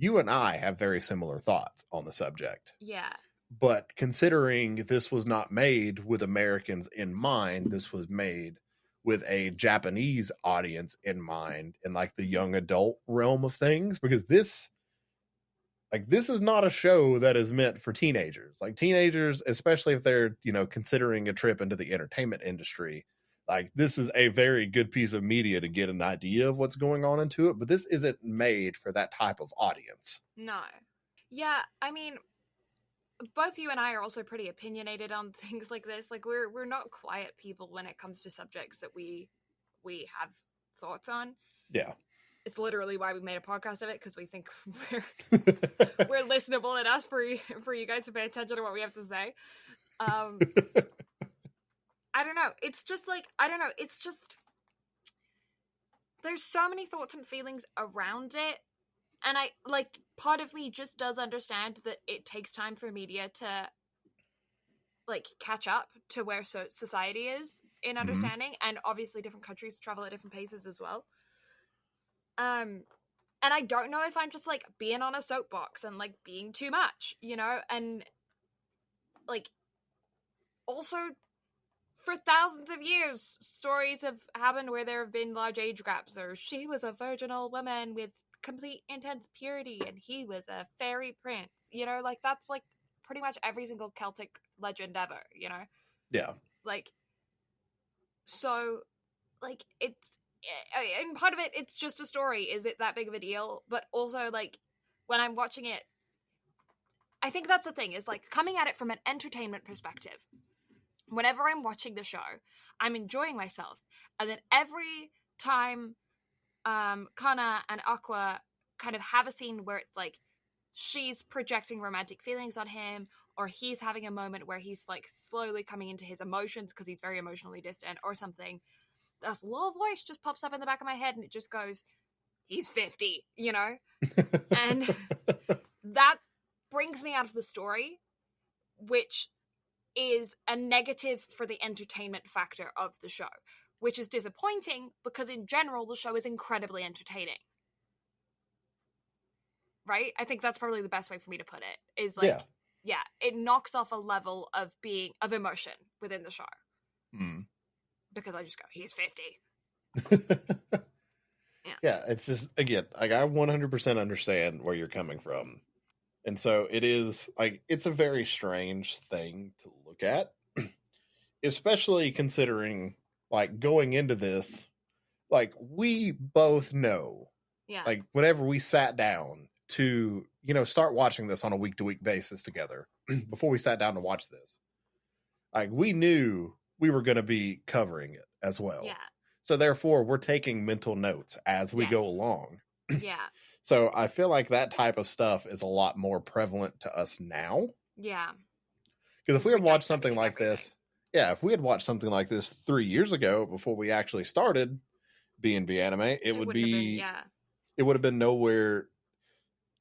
you and I have very similar thoughts on the subject. Yeah. But considering this was not made with Americans in mind, this was made with a Japanese audience in mind, in, like, the young adult realm of things, because this is not a show that is meant for teenagers. Like, teenagers, especially if they're, considering a trip into the entertainment industry, like, this is a very good piece of media to get an idea of what's going on into it, but this isn't made for that type of audience. No. Yeah, I mean, both you and I are also pretty opinionated on things like this. Like, we're not quiet people when it comes to subjects that we have thoughts on. Yeah. It's literally why we made a podcast of it, because we think we're listenable enough for you guys to pay attention to what we have to say. I don't know. It's just like, I don't know. It's just, there's so many thoughts and feelings around it. And I, like, part of me just does understand that it takes time for media to, like, catch up to where society is in understanding. Mm-hmm. And obviously different countries travel at different paces as well. And I don't know if I'm just, like, being on a soapbox and, like, being too much, and, like, also, for thousands of years, stories have happened where there have been large age gaps, or she was a virginal woman with complete intense purity, and he was a fairy prince, like, that's, like, pretty much every single Celtic legend ever, Yeah. Like, so, like, it's, and part of it, it's just a story. Is it that big of a deal? But also, like, when I'm watching it, I think that's the thing, is, like, coming at it from an entertainment perspective. Whenever I'm watching the show, I'm enjoying myself. And then every time Kana and Aqua kind of have a scene where it's, like, she's projecting romantic feelings on him, or he's having a moment where he's, like, slowly coming into his emotions because he's very emotionally distant or something, this little voice just pops up in the back of my head and it just goes, he's 50, And that brings me out of the story, which is a negative for the entertainment factor of the show, which is disappointing because in general the show is incredibly entertaining. Right? I think that's probably the best way for me to put it, is, like, yeah, it knocks off a level of emotion within the show. Mm. Because I just go, he's 50. Yeah, it's just, again, like, I 100% understand where you're coming from. And so it is, like, it's a very strange thing to look at, especially considering, like, going into this, like, we both know, like, whenever we sat down to, start watching this on a week-to-week basis together, before we sat down to watch this, like, we knew we were going to be covering it as well. Yeah. So therefore, we're taking mental notes as we go along. Yeah. So I feel like that type of stuff is a lot more prevalent to us now. Yeah. Because if we had watched something like this, if we had watched something like this 3 years ago before we actually started BnB Anime, it would have been nowhere.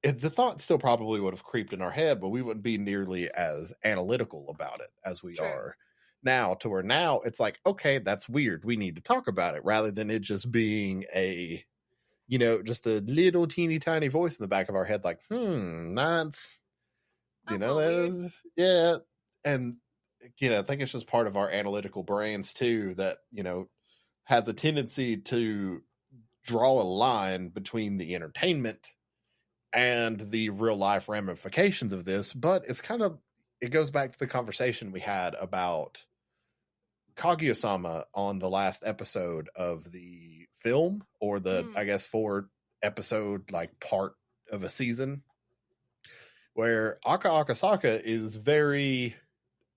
The thought still probably would have creeped in our head, but we wouldn't be nearly as analytical about it as we are now, to where now it's like, okay, that's weird, we need to talk about it, rather than it just being a, just a little teeny tiny voice in the back of our head, like, that's, and I think it's just part of our analytical brains too that, has a tendency to draw a line between the entertainment and the real life ramifications of this. But it goes back to the conversation we had about Kaguya-sama on the last episode of the film, or I guess 4 episode like part of a season, where Aka Akasaka is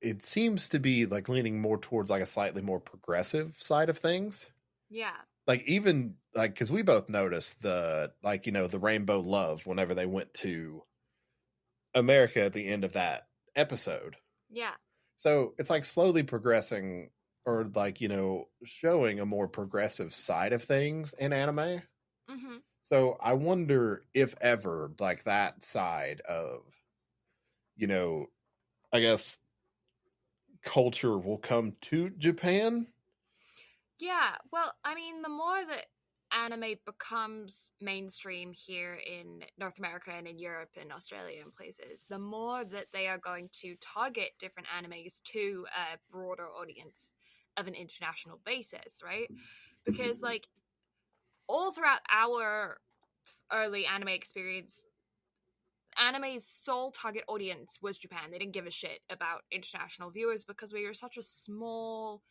it seems to be like leaning more towards like a slightly more progressive side of things. Yeah. Like even like, cause we both noticed the rainbow love whenever they went to America at the end of that episode. Yeah. So it's like slowly progressing, or like, showing a more progressive side of things in anime. Mm-hmm. So I wonder if ever like that side of, I guess culture will come to Japan. Yeah, well, I mean, the more that anime becomes mainstream here in North America and in Europe and Australia and places, the more that they are going to target different animes to a broader audience of an international basis, right? Because, like, all throughout our early anime experience, anime's sole target audience was Japan. They didn't give a shit about international viewers because we were such a small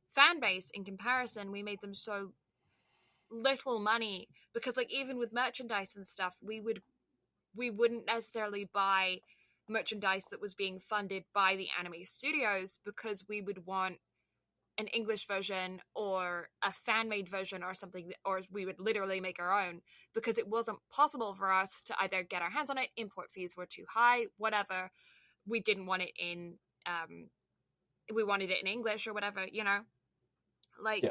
fan base in comparison. We made them so little money because, like, even with merchandise and stuff, we wouldn't necessarily buy merchandise that was being funded by the anime studios because we would want an English version or a fan-made version or something, or we would literally make our own because it wasn't possible for us to either get our hands on it, import fees were too high, whatever. We didn't want it in, we wanted it in English or whatever, Like,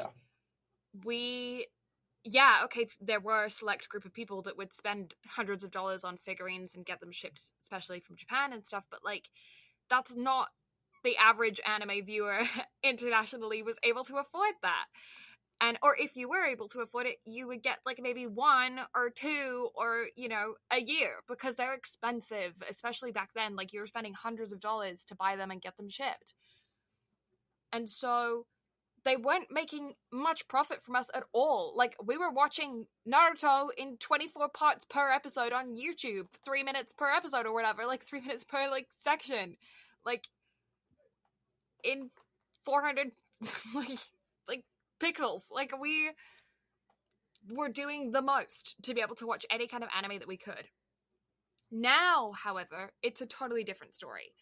okay, there were a select group of people that would spend hundreds of dollars on figurines and get them shipped, especially from Japan and stuff, but, like, that's not the average anime viewer internationally was able to afford that. Or if you were able to afford it, you would get like maybe 1 or 2 or, a year, because they're expensive, especially back then. Like, you were spending hundreds of dollars to buy them and get them shipped. And so they weren't making much profit from us at all. Like, we were watching Naruto in 24 parts per episode on YouTube, 3 minutes per episode or whatever, like 3 minutes per like section. Like, in 400 like pixels. Like, we were doing the most to be able to watch any kind of anime that we could. Now, however, it's a totally different story.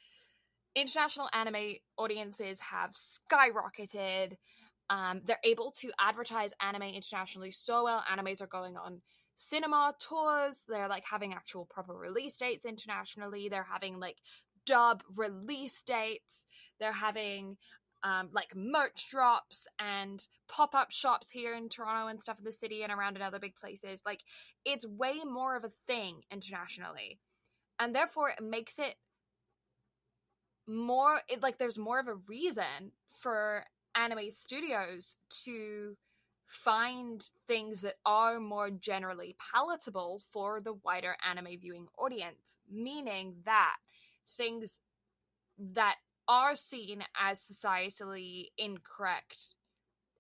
International anime audiences have skyrocketed. They're able to advertise anime internationally so well. Animes are going on cinema tours. They're like having actual proper release dates internationally. They're having like dub release dates. They're having like merch drops and pop-up shops here in Toronto and stuff in the city and around in other big places. Like, it's way more of a thing internationally, and therefore it makes it more, there's more of a reason for anime studios to find things that are more generally palatable for the wider anime viewing audience, meaning that things that are seen as societally incorrect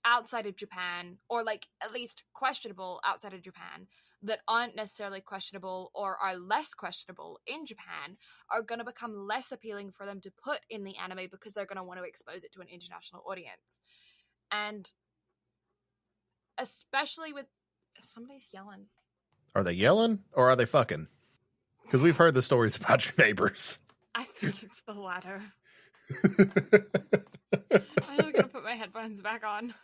outside of Japan, or like at least questionable outside of Japan, that aren't necessarily questionable or are less questionable in Japan, are going to become less appealing for them to put in the anime because they're going to want to expose it to an international audience. And especially with somebody's yelling. Are they yelling or are they fucking? Because we've heard the stories about your neighbors. I think it's the latter. I'm just gonna put my headphones back on.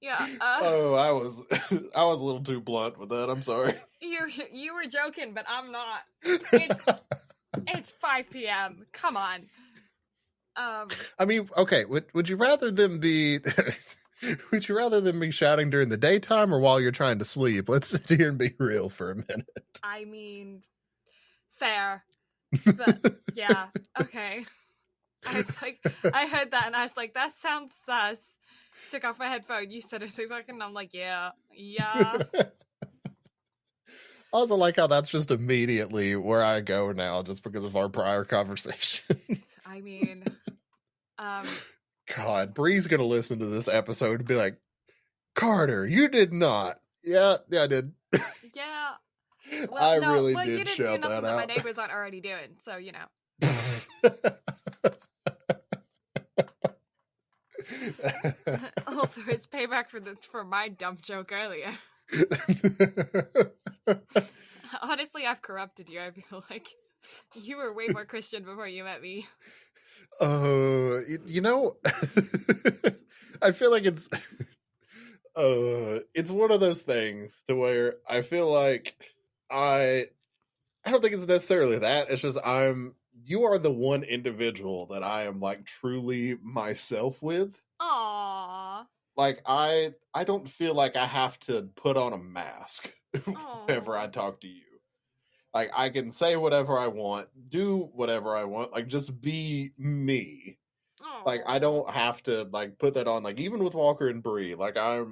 Yeah. I was a little too blunt with that. I'm sorry. You were joking, but I'm not. It's 5 p.m. Come on. I mean, okay. Would you rather them be? Would you rather them be shouting during the daytime or while you're trying to sleep? Let's sit here and be real for a minute. I mean, fair. But yeah, okay. I was like, I heard that and I was like, that sounds sus. Took off my headphone. You said it, and I'm like, yeah. I also like how that's just immediately where I go now, just because of our prior conversation. I mean, God, Bree's gonna listen to this episode and be like, Carter, you did not. Yeah, I did. Yeah. Well, I really did you didn't shout do nothing that out. My neighbors aren't already doing, so you know. Also, it's payback for my dumb joke earlier. Honestly, I've corrupted you. I feel like you were way more Christian before you met me. You know, I feel like it's one of those things to where I feel like I don't think it's necessarily that. It's just you are the one individual that I am like truly myself with. Aww. Like I don't feel like I have to put on a mask whenever I talk to you. Like I can say whatever I want, do whatever I want, like just be me. Aww. Like I don't have to like put that on. Like even with Walker and Bree, like I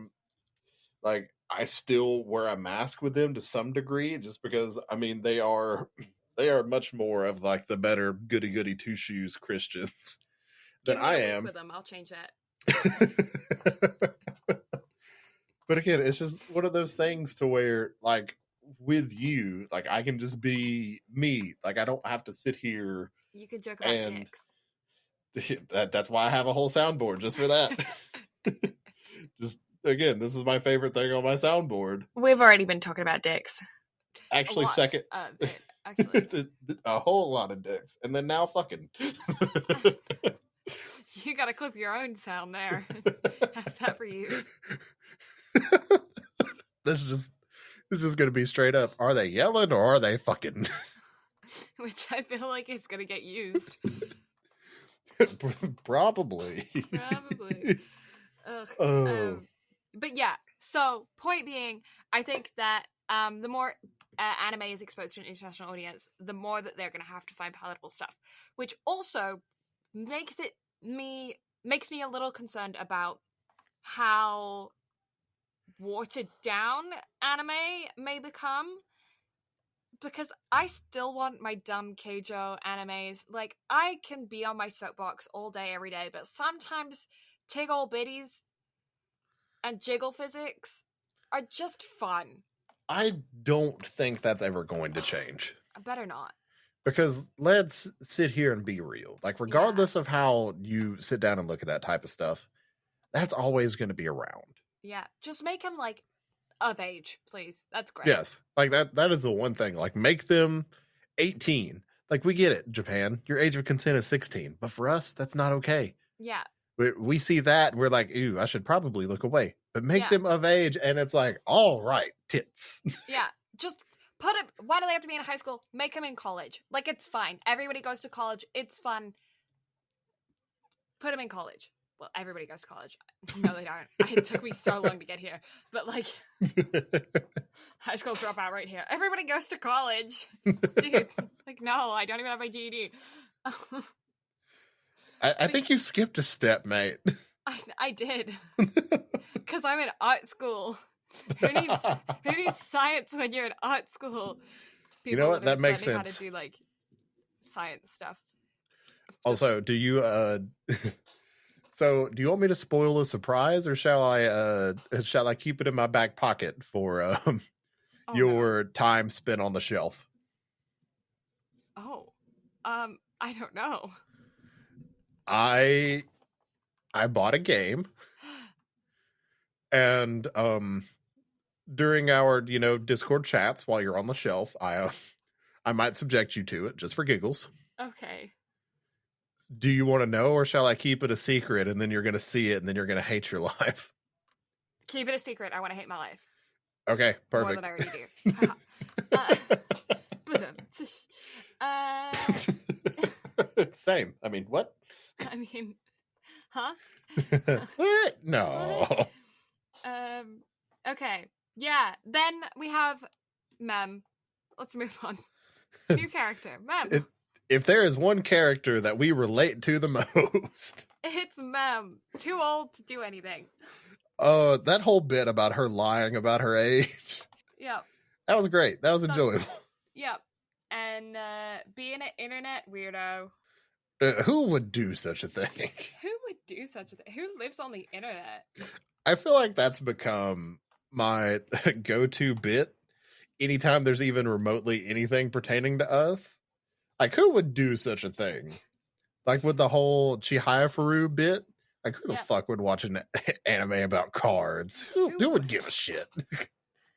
still wear a mask with them to some degree, just because I mean they are much more of like the better goody two shoes Christians than I am. With them, I'll change that. But again, it's just one of those things to where like with you, like I can just be me. Like I don't have to sit here. You can joke about dicks. That's why I have a whole soundboard just for that. Just again, this is my favorite thing on my soundboard. We've already been talking about dicks. Actually, second, actually, a whole lot of dicks, and then now fucking. You gotta clip your own sound there. Have that for you. This is gonna be straight up. Are they yelling or are they fucking? Which I feel like is gonna get used. Probably. Ugh. But yeah, so point being, I think that the more anime is exposed to an international audience, the more that they're going to have to find palatable stuff, which also makes me a little concerned about how watered down anime may become, because I still want my dumb keijo animes. Like, I can be on my soapbox all day, every day, but sometimes tiggle bitties and jiggle physics are just fun. I don't think that's ever going to change. I better not. Because let's sit here and be real. Like, regardless of how you sit down and look at that type of stuff, that's always going to be around. Yeah. Just make them, like, of age, please. That's great. Yes. Like, that is the one thing. Like, make them 18. Like, we get it, Japan. Your age of consent is 16. But for us, that's not okay. Yeah. We see that, and we're like, ew, I should probably look away. But make them of age, and it's like, all right, tits. Yeah. Just put it. Why do they have to be in high school? Make them in college. Like, it's fine. Everybody goes to college. It's fun. Put them in college. Well, everybody goes to college. No, they don't. It took me so long to get here. But, like, high school dropout right here. Everybody goes to college. Dude, like, no, I don't even have my GED. I think you skipped a step, mate. I did. Because I'm in art school. Who needs science when you're in art school? People, you know what? That makes sense. How to do, like, science stuff. Also, do you so do you want me to spoil a surprise, or shall I keep it in my back pocket for your time spent on the shelf? Oh. I don't know. I bought a game, and during our Discord chats while you're on the shelf, I might subject you to it just for giggles. Okay. Do you want to know, or shall I keep it a secret, and then you're going to see it, and then you're going to hate your life? Keep it a secret. I want to hate my life. Okay, perfect. More than I already do. Same. I mean, what? I mean, huh? What? No. Okay. Yeah. Then we have Mem. Let's move on. New character, Mem. If there is one character that we relate to the most, it's Mem. Too old to do anything. That whole bit about her lying about her age. Yeah. That was great. That was enjoyable. Yep. And being an internet weirdo. Who would do such a thing? Who would do such a thing? Who lives on the internet? I feel like that's become my go-to bit anytime there's even remotely anything pertaining to us. Like, who would do such a thing? Like with the whole Chihaya bit? Like, who the fuck would watch an anime about cards? Who would give a shit?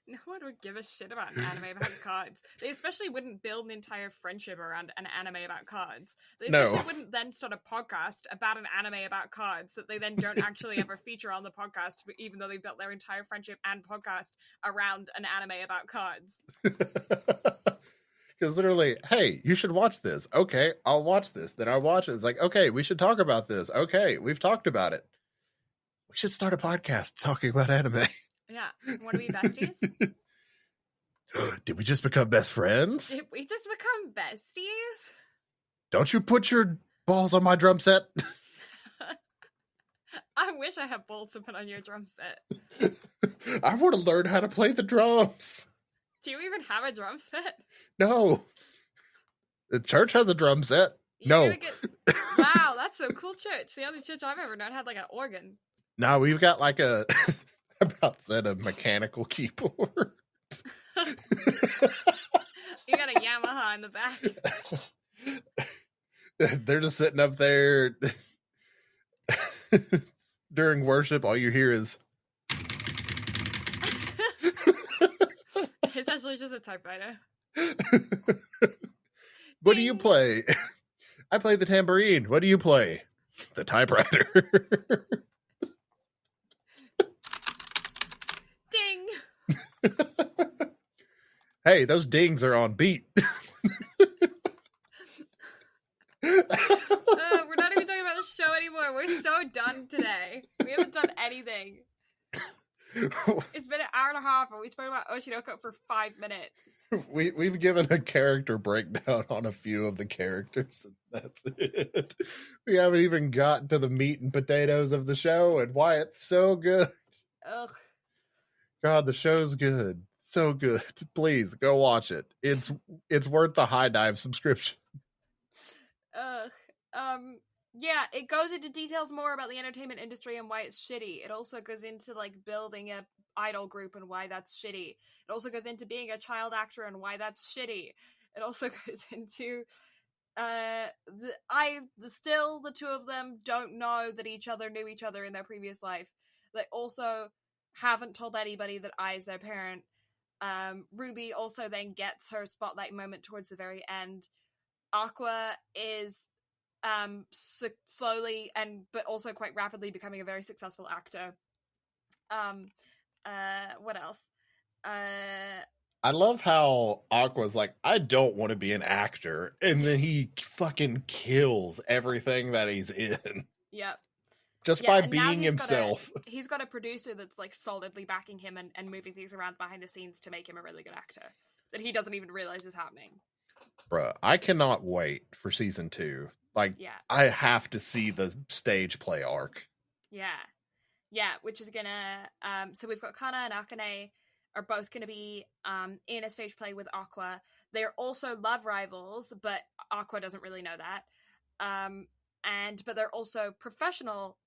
No one would give a shit about an anime about cards. They especially wouldn't build an entire friendship around an anime about cards. They especially wouldn't then start a podcast about an anime about cards that they then don't actually ever feature on the podcast, even though they've built their entire friendship and podcast around an anime about cards. Because literally, hey, you should watch this. Okay, I'll watch this. Then I'll watch it. It's like, okay, we should talk about this. Okay, we've talked about it. We should start a podcast talking about anime. Yeah. Want to be besties? Did we just become best friends? Did we just become besties? Don't you put your balls on my drum set? I wish I had balls to put on your drum set. I want to learn how to play the drums. Do you even have a drum set? No. The church has a drum set. No. Wow, that's so cool, church. The only church I've ever known had like an organ. No, we've got like a a mechanical keyboard. You got a Yamaha in the back. They're just sitting up there during worship. All you hear is it's actually just a typewriter. What do you play? I play the tambourine. What do you play? The typewriter. Ding. Hey, those dings are on beat. We're not even talking about the show anymore. We're so done today. We haven't done anything. It's been an hour and a half, and we spoke about Oshinoko for 5 minutes. We've given a character breakdown on a few of the characters, and that's it. We haven't even gotten to the meat and potatoes of the show and why it's so good. Ugh. God, the show's good. So good. Please go watch it. It's worth the High Dive subscription. Yeah, it goes into details more about the entertainment industry and why it's shitty. It also goes into like building a idol group and why that's shitty. It also goes into being a child actor and why that's shitty. It also goes into still the two of them don't know that each other knew each other in their previous life. They also haven't told anybody that I is their parent. Ruby also then gets her spotlight moment towards the very end. Aqua is slowly but also quite rapidly becoming a very successful actor. What else? I love how Aqua's like, I don't want to be an actor, and then he fucking kills everything that he's in. Yep. Just by being himself. He's got a producer that's like solidly backing him and moving things around behind the scenes to make him a really good actor that he doesn't even realize is happening. Bruh, I cannot wait for season 2. Like, yeah. I have to see the stage play arc. Yeah, which is gonna so we've got Kana and Akane are both gonna be in a stage play with Aqua. They're also love rivals, but Aqua doesn't really know that. But they're also professional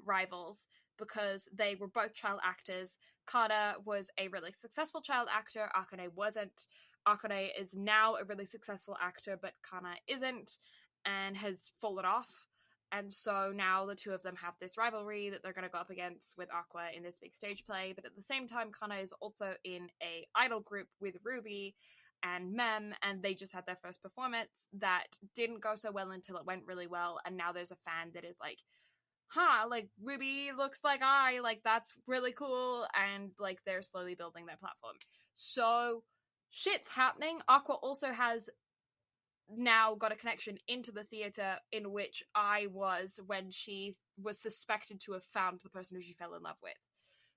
rivals because they were both child actors. Kana was a really successful child actor, Akane wasn't. Akane is now a really successful actor, but Kana isn't, and has fallen off. And so now the two of them have this rivalry that they're going to go up against with Aqua in this big stage play. But at the same time, Kana is also in a idol group with Ruby and Mem, and they just had their first performance that didn't go so well until it went really well. And now there's a fan that is like, like Ruby looks like like that's really cool. And like they're slowly building their platform. So shit's happening. Aqua also has now got a connection into the theater in which I was when she was suspected to have found the person who she fell in love with.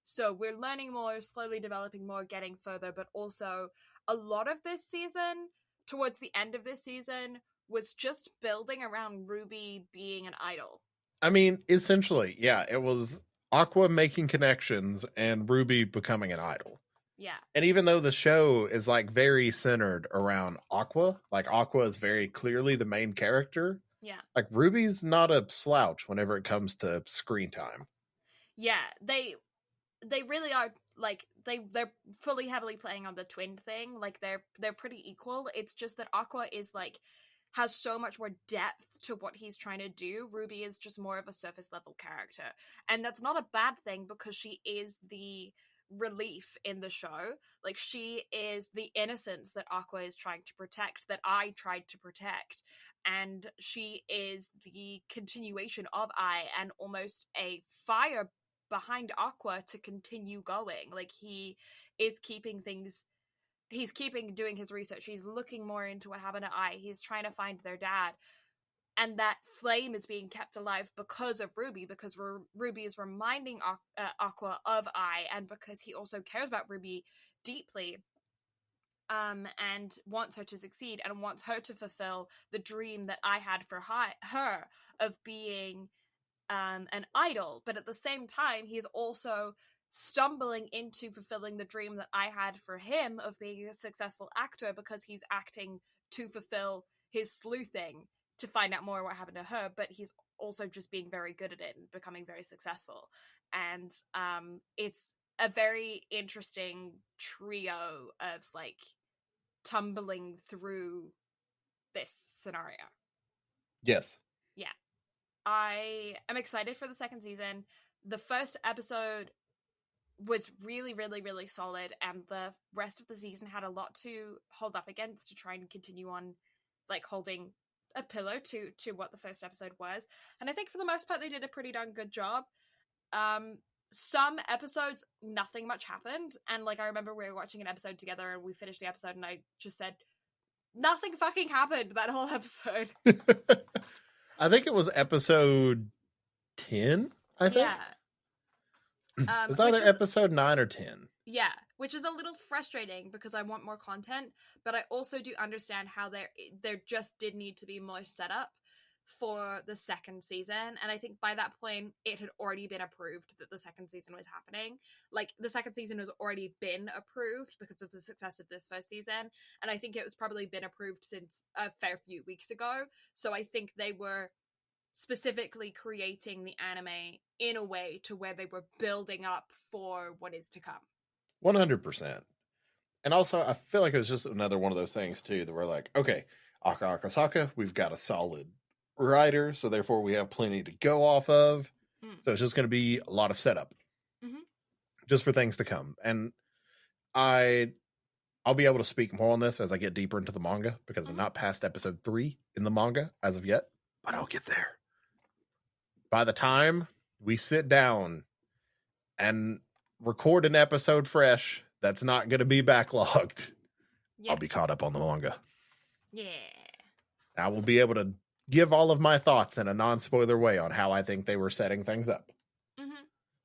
So we're learning more, slowly developing more, getting further, but also a lot of this season, towards the end of this season, was just building around Ruby being an idol. I mean, essentially, yeah, it was Aqua making connections and Ruby becoming an idol. Yeah. And even though the show is like very centered around Aqua, like Aqua is very clearly the main character. Yeah. Like Ruby's not a slouch whenever it comes to screen time. Yeah, they really are, like, they're fully heavily playing on the twin thing. Like they're pretty equal. It's just that Aqua is like has so much more depth to what he's trying to do. Ruby is just more of a surface level character. And that's not a bad thing because she is the relief in the show. Like she is the innocence that Aqua is trying to protect, that I tried to protect. And she is the continuation of I, and almost a fire behind Aqua to continue going. Like he is keeping things, he's keeping doing his research, he's looking more into what happened to I, he's trying to find their dad, and that flame is being kept alive because of Ruby, because Ruby is reminding Aqua of I, and because he also cares about Ruby deeply, and wants her to succeed and wants her to fulfill the dream that I had for her of being an idol. But at the same time, he's also stumbling into fulfilling the dream that I had for him of being a successful actor, because he's acting to fulfill his sleuthing to find out more what happened to her, but he's also just being very good at it and becoming very successful. And it's a very interesting trio of like tumbling through this scenario. Yes. Yeah. I am excited for the second season. The first episode was really, really, really solid, and the rest of the season had a lot to hold up against to try and continue on, like, holding a pillar to what the first episode was. And I think for the most part they did a pretty darn good job. Some episodes, nothing much happened, and like I remember we were watching an episode together and we finished the episode and I just said, nothing fucking happened that whole episode. I think it was episode 10, I think. Yeah. It was either episode 9 or 10. Yeah, which is a little frustrating because I want more content, but I also do understand how there just did need to be more setup for the second season. And I think by that point, it had already been approved that the second season was happening. Like, the second season has already been approved because of the success of this first season. And I think it was probably been approved since a fair few weeks ago. So I think they were specifically creating the anime in a way to where they were building up for what is to come. 100%. And also, I feel like it was just another one of those things, too, that we're like, okay, Aka Akasaka, we've got a solid writer, so therefore we have plenty to go off of. So it's just going to be a lot of setup. Just for things to come. And I'll be able to speak more on this as I get deeper into the manga, because I'm not past episode 3 in the manga as of yet, but I'll get there. By the time we sit down and record an episode fresh that's not going to be backlogged, I'll be caught up on the manga. Yeah. I will be able to give all of my thoughts in a non-spoiler way on how I think they were setting things up.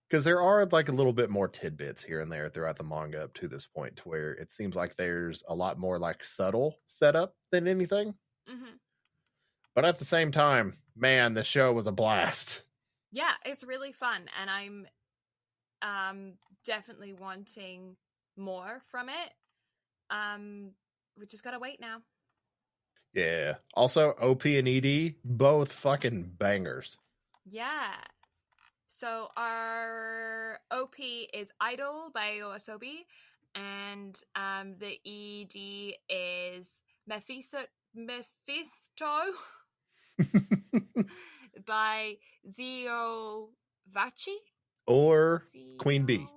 Because there are like a little bit more tidbits here and there throughout the manga up to this point, to where it seems like there's a lot more like subtle setup than anything. But at the same time, man, the show was a blast. Yeah, it's really fun, and I'm definitely wanting more from it. We just gotta wait now. Yeah. Also, OP and ED, both fucking bangers. Yeah. So our OP is Idol by Yoasobi, and the ED is Mephisto by Zio Vachi? Or Queen Bee.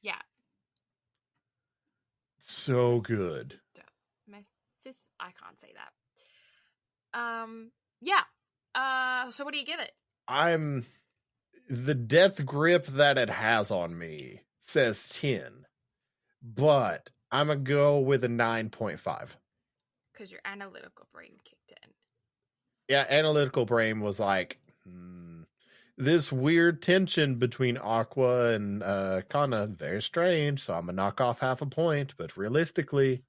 Yeah. So good. I can't say that. Yeah. So what do you give it? The death grip that it has on me says 10, but I'm going to go with a 9.5. Because your analytical brain kicked in. Yeah, analytical brain was like, this weird tension between Aqua and Kana, very strange, so I'm going to knock off half a point, but realistically,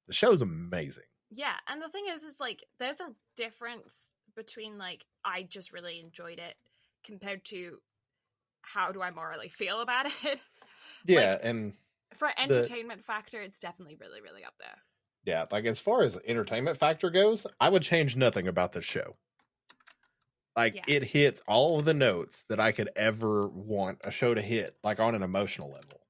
the show's amazing. Yeah, and the thing is like, there's a difference between, like, I just really enjoyed it compared to how do I morally feel about it. Yeah, like, and For entertainment factor, it's definitely really, really up there. Yeah, like as far as entertainment factor goes, I would change nothing about this show. Like, it hits all of the notes that I could ever want a show to hit, like on an emotional level.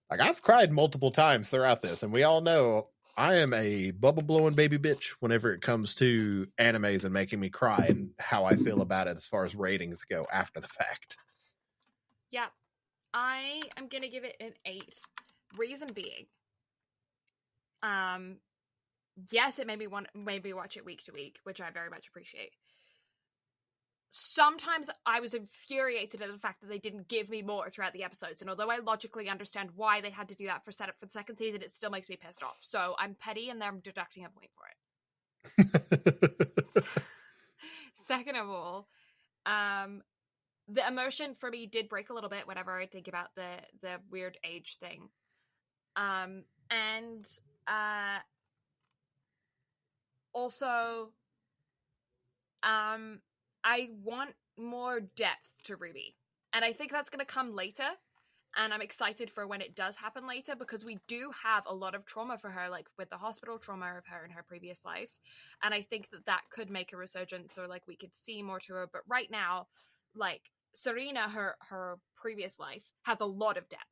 Like, I've cried multiple times throughout this, and we all know I am a bubble-blowing baby bitch whenever it comes to animes and making me cry and how I feel about it as far as ratings go after the fact. Yeah. I am going to give it an 8. Reason being, yes, it made me watch it week to week, which I very much appreciate. Sometimes I was infuriated at the fact that they didn't give me more throughout the episodes, and although I logically understand why they had to do that for setup for the second season, it still makes me pissed off. So I'm petty, and I'm deducting a point for it. Second of all, the emotion for me did break a little bit whenever I think about the weird age thing. Also, I want more depth to Ruby. And I think that's going to come later. And I'm excited for when it does happen later, because we do have a lot of trauma for her, like with the hospital trauma of her in her previous life. And I think that could make a resurgence, or like we could see more to her. But right now, like Serena, her previous life has a lot of depth.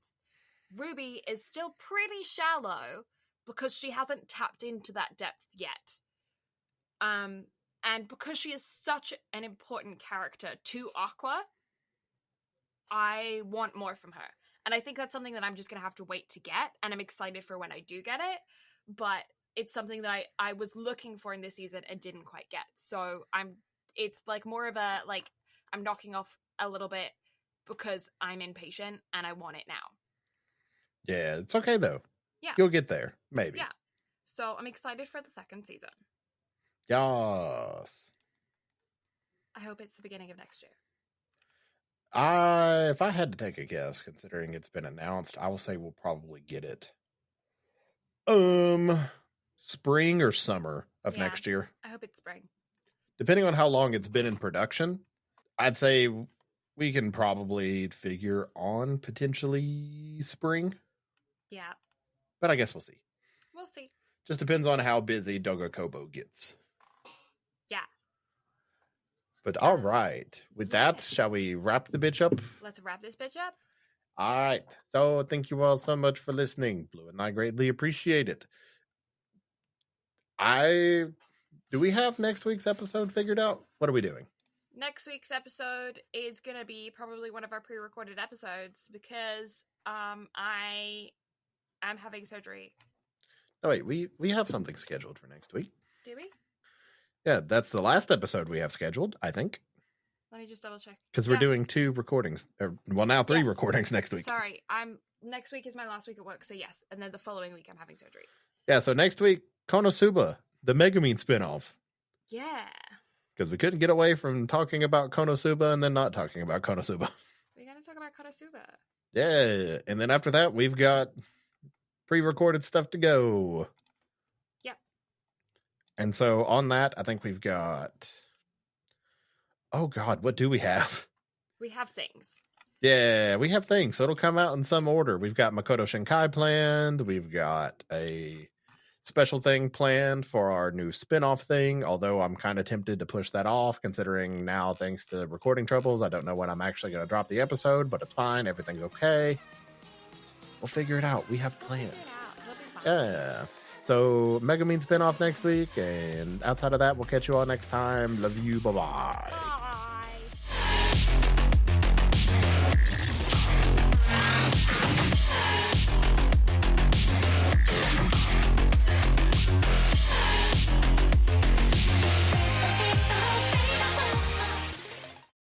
Ruby is still pretty shallow because she hasn't tapped into that depth yet. And because she is such an important character to Aqua, I want more from her. And I think that's something that I'm just going to have to wait to get. And I'm excited for when I do get it. But it's something that I was looking for in this season and didn't quite get. So it's like more of a, like, I'm knocking off a little bit because I'm impatient and I want it now. Yeah, it's okay though. Yeah. You'll get there, maybe. Yeah. So I'm excited for the second season. Yes. I hope it's the beginning of next year. If I had to take a guess, considering it's been announced, I will say we'll probably get it spring or summer of next year. I hope it's spring. Depending on how long it's been in production, I'd say we can probably figure on potentially spring. Yeah. But I guess we'll see. We'll see. Just depends on how busy Doga Kobo gets. Yeah. But all right. With that, shall we wrap the bitch up? Let's wrap this bitch up. All right. So thank you all so much for listening. Blue and I greatly appreciate it. Do we have next week's episode figured out? What are we doing? Next week's episode is going to be probably one of our pre-recorded episodes because I'm having surgery. Oh, wait. We have something scheduled for next week. Do we? Yeah, that's the last episode we have scheduled, I think. Let me just double check. Because we're doing 2 recordings. Now 3 recordings next week. Sorry, next week is my last week at work, so yes. And then the following week I'm having surgery. Yeah, so next week, Konosuba, the Megumin spinoff. Yeah. Because we couldn't get away from talking about Konosuba and then not talking about Konosuba. We're going to talk about Konosuba. Yeah, and then after that, we've got pre-recorded stuff to go. Yep. And so on that, I think we've got... Oh, God, what do we have? We have things. Yeah, we have things. So it'll come out in some order. We've got Makoto Shinkai planned. We've got a special thing planned for our new spin-off thing, although I'm kind of tempted to push that off, considering now, thanks to recording troubles, I don't know when I'm actually going to drop the episode, but it's fine. Everything's okay. We'll figure it out. We have plans. Yeah. So Megumin spin-off next week, and outside of that, we'll catch you all next time. Love you. Bye-bye.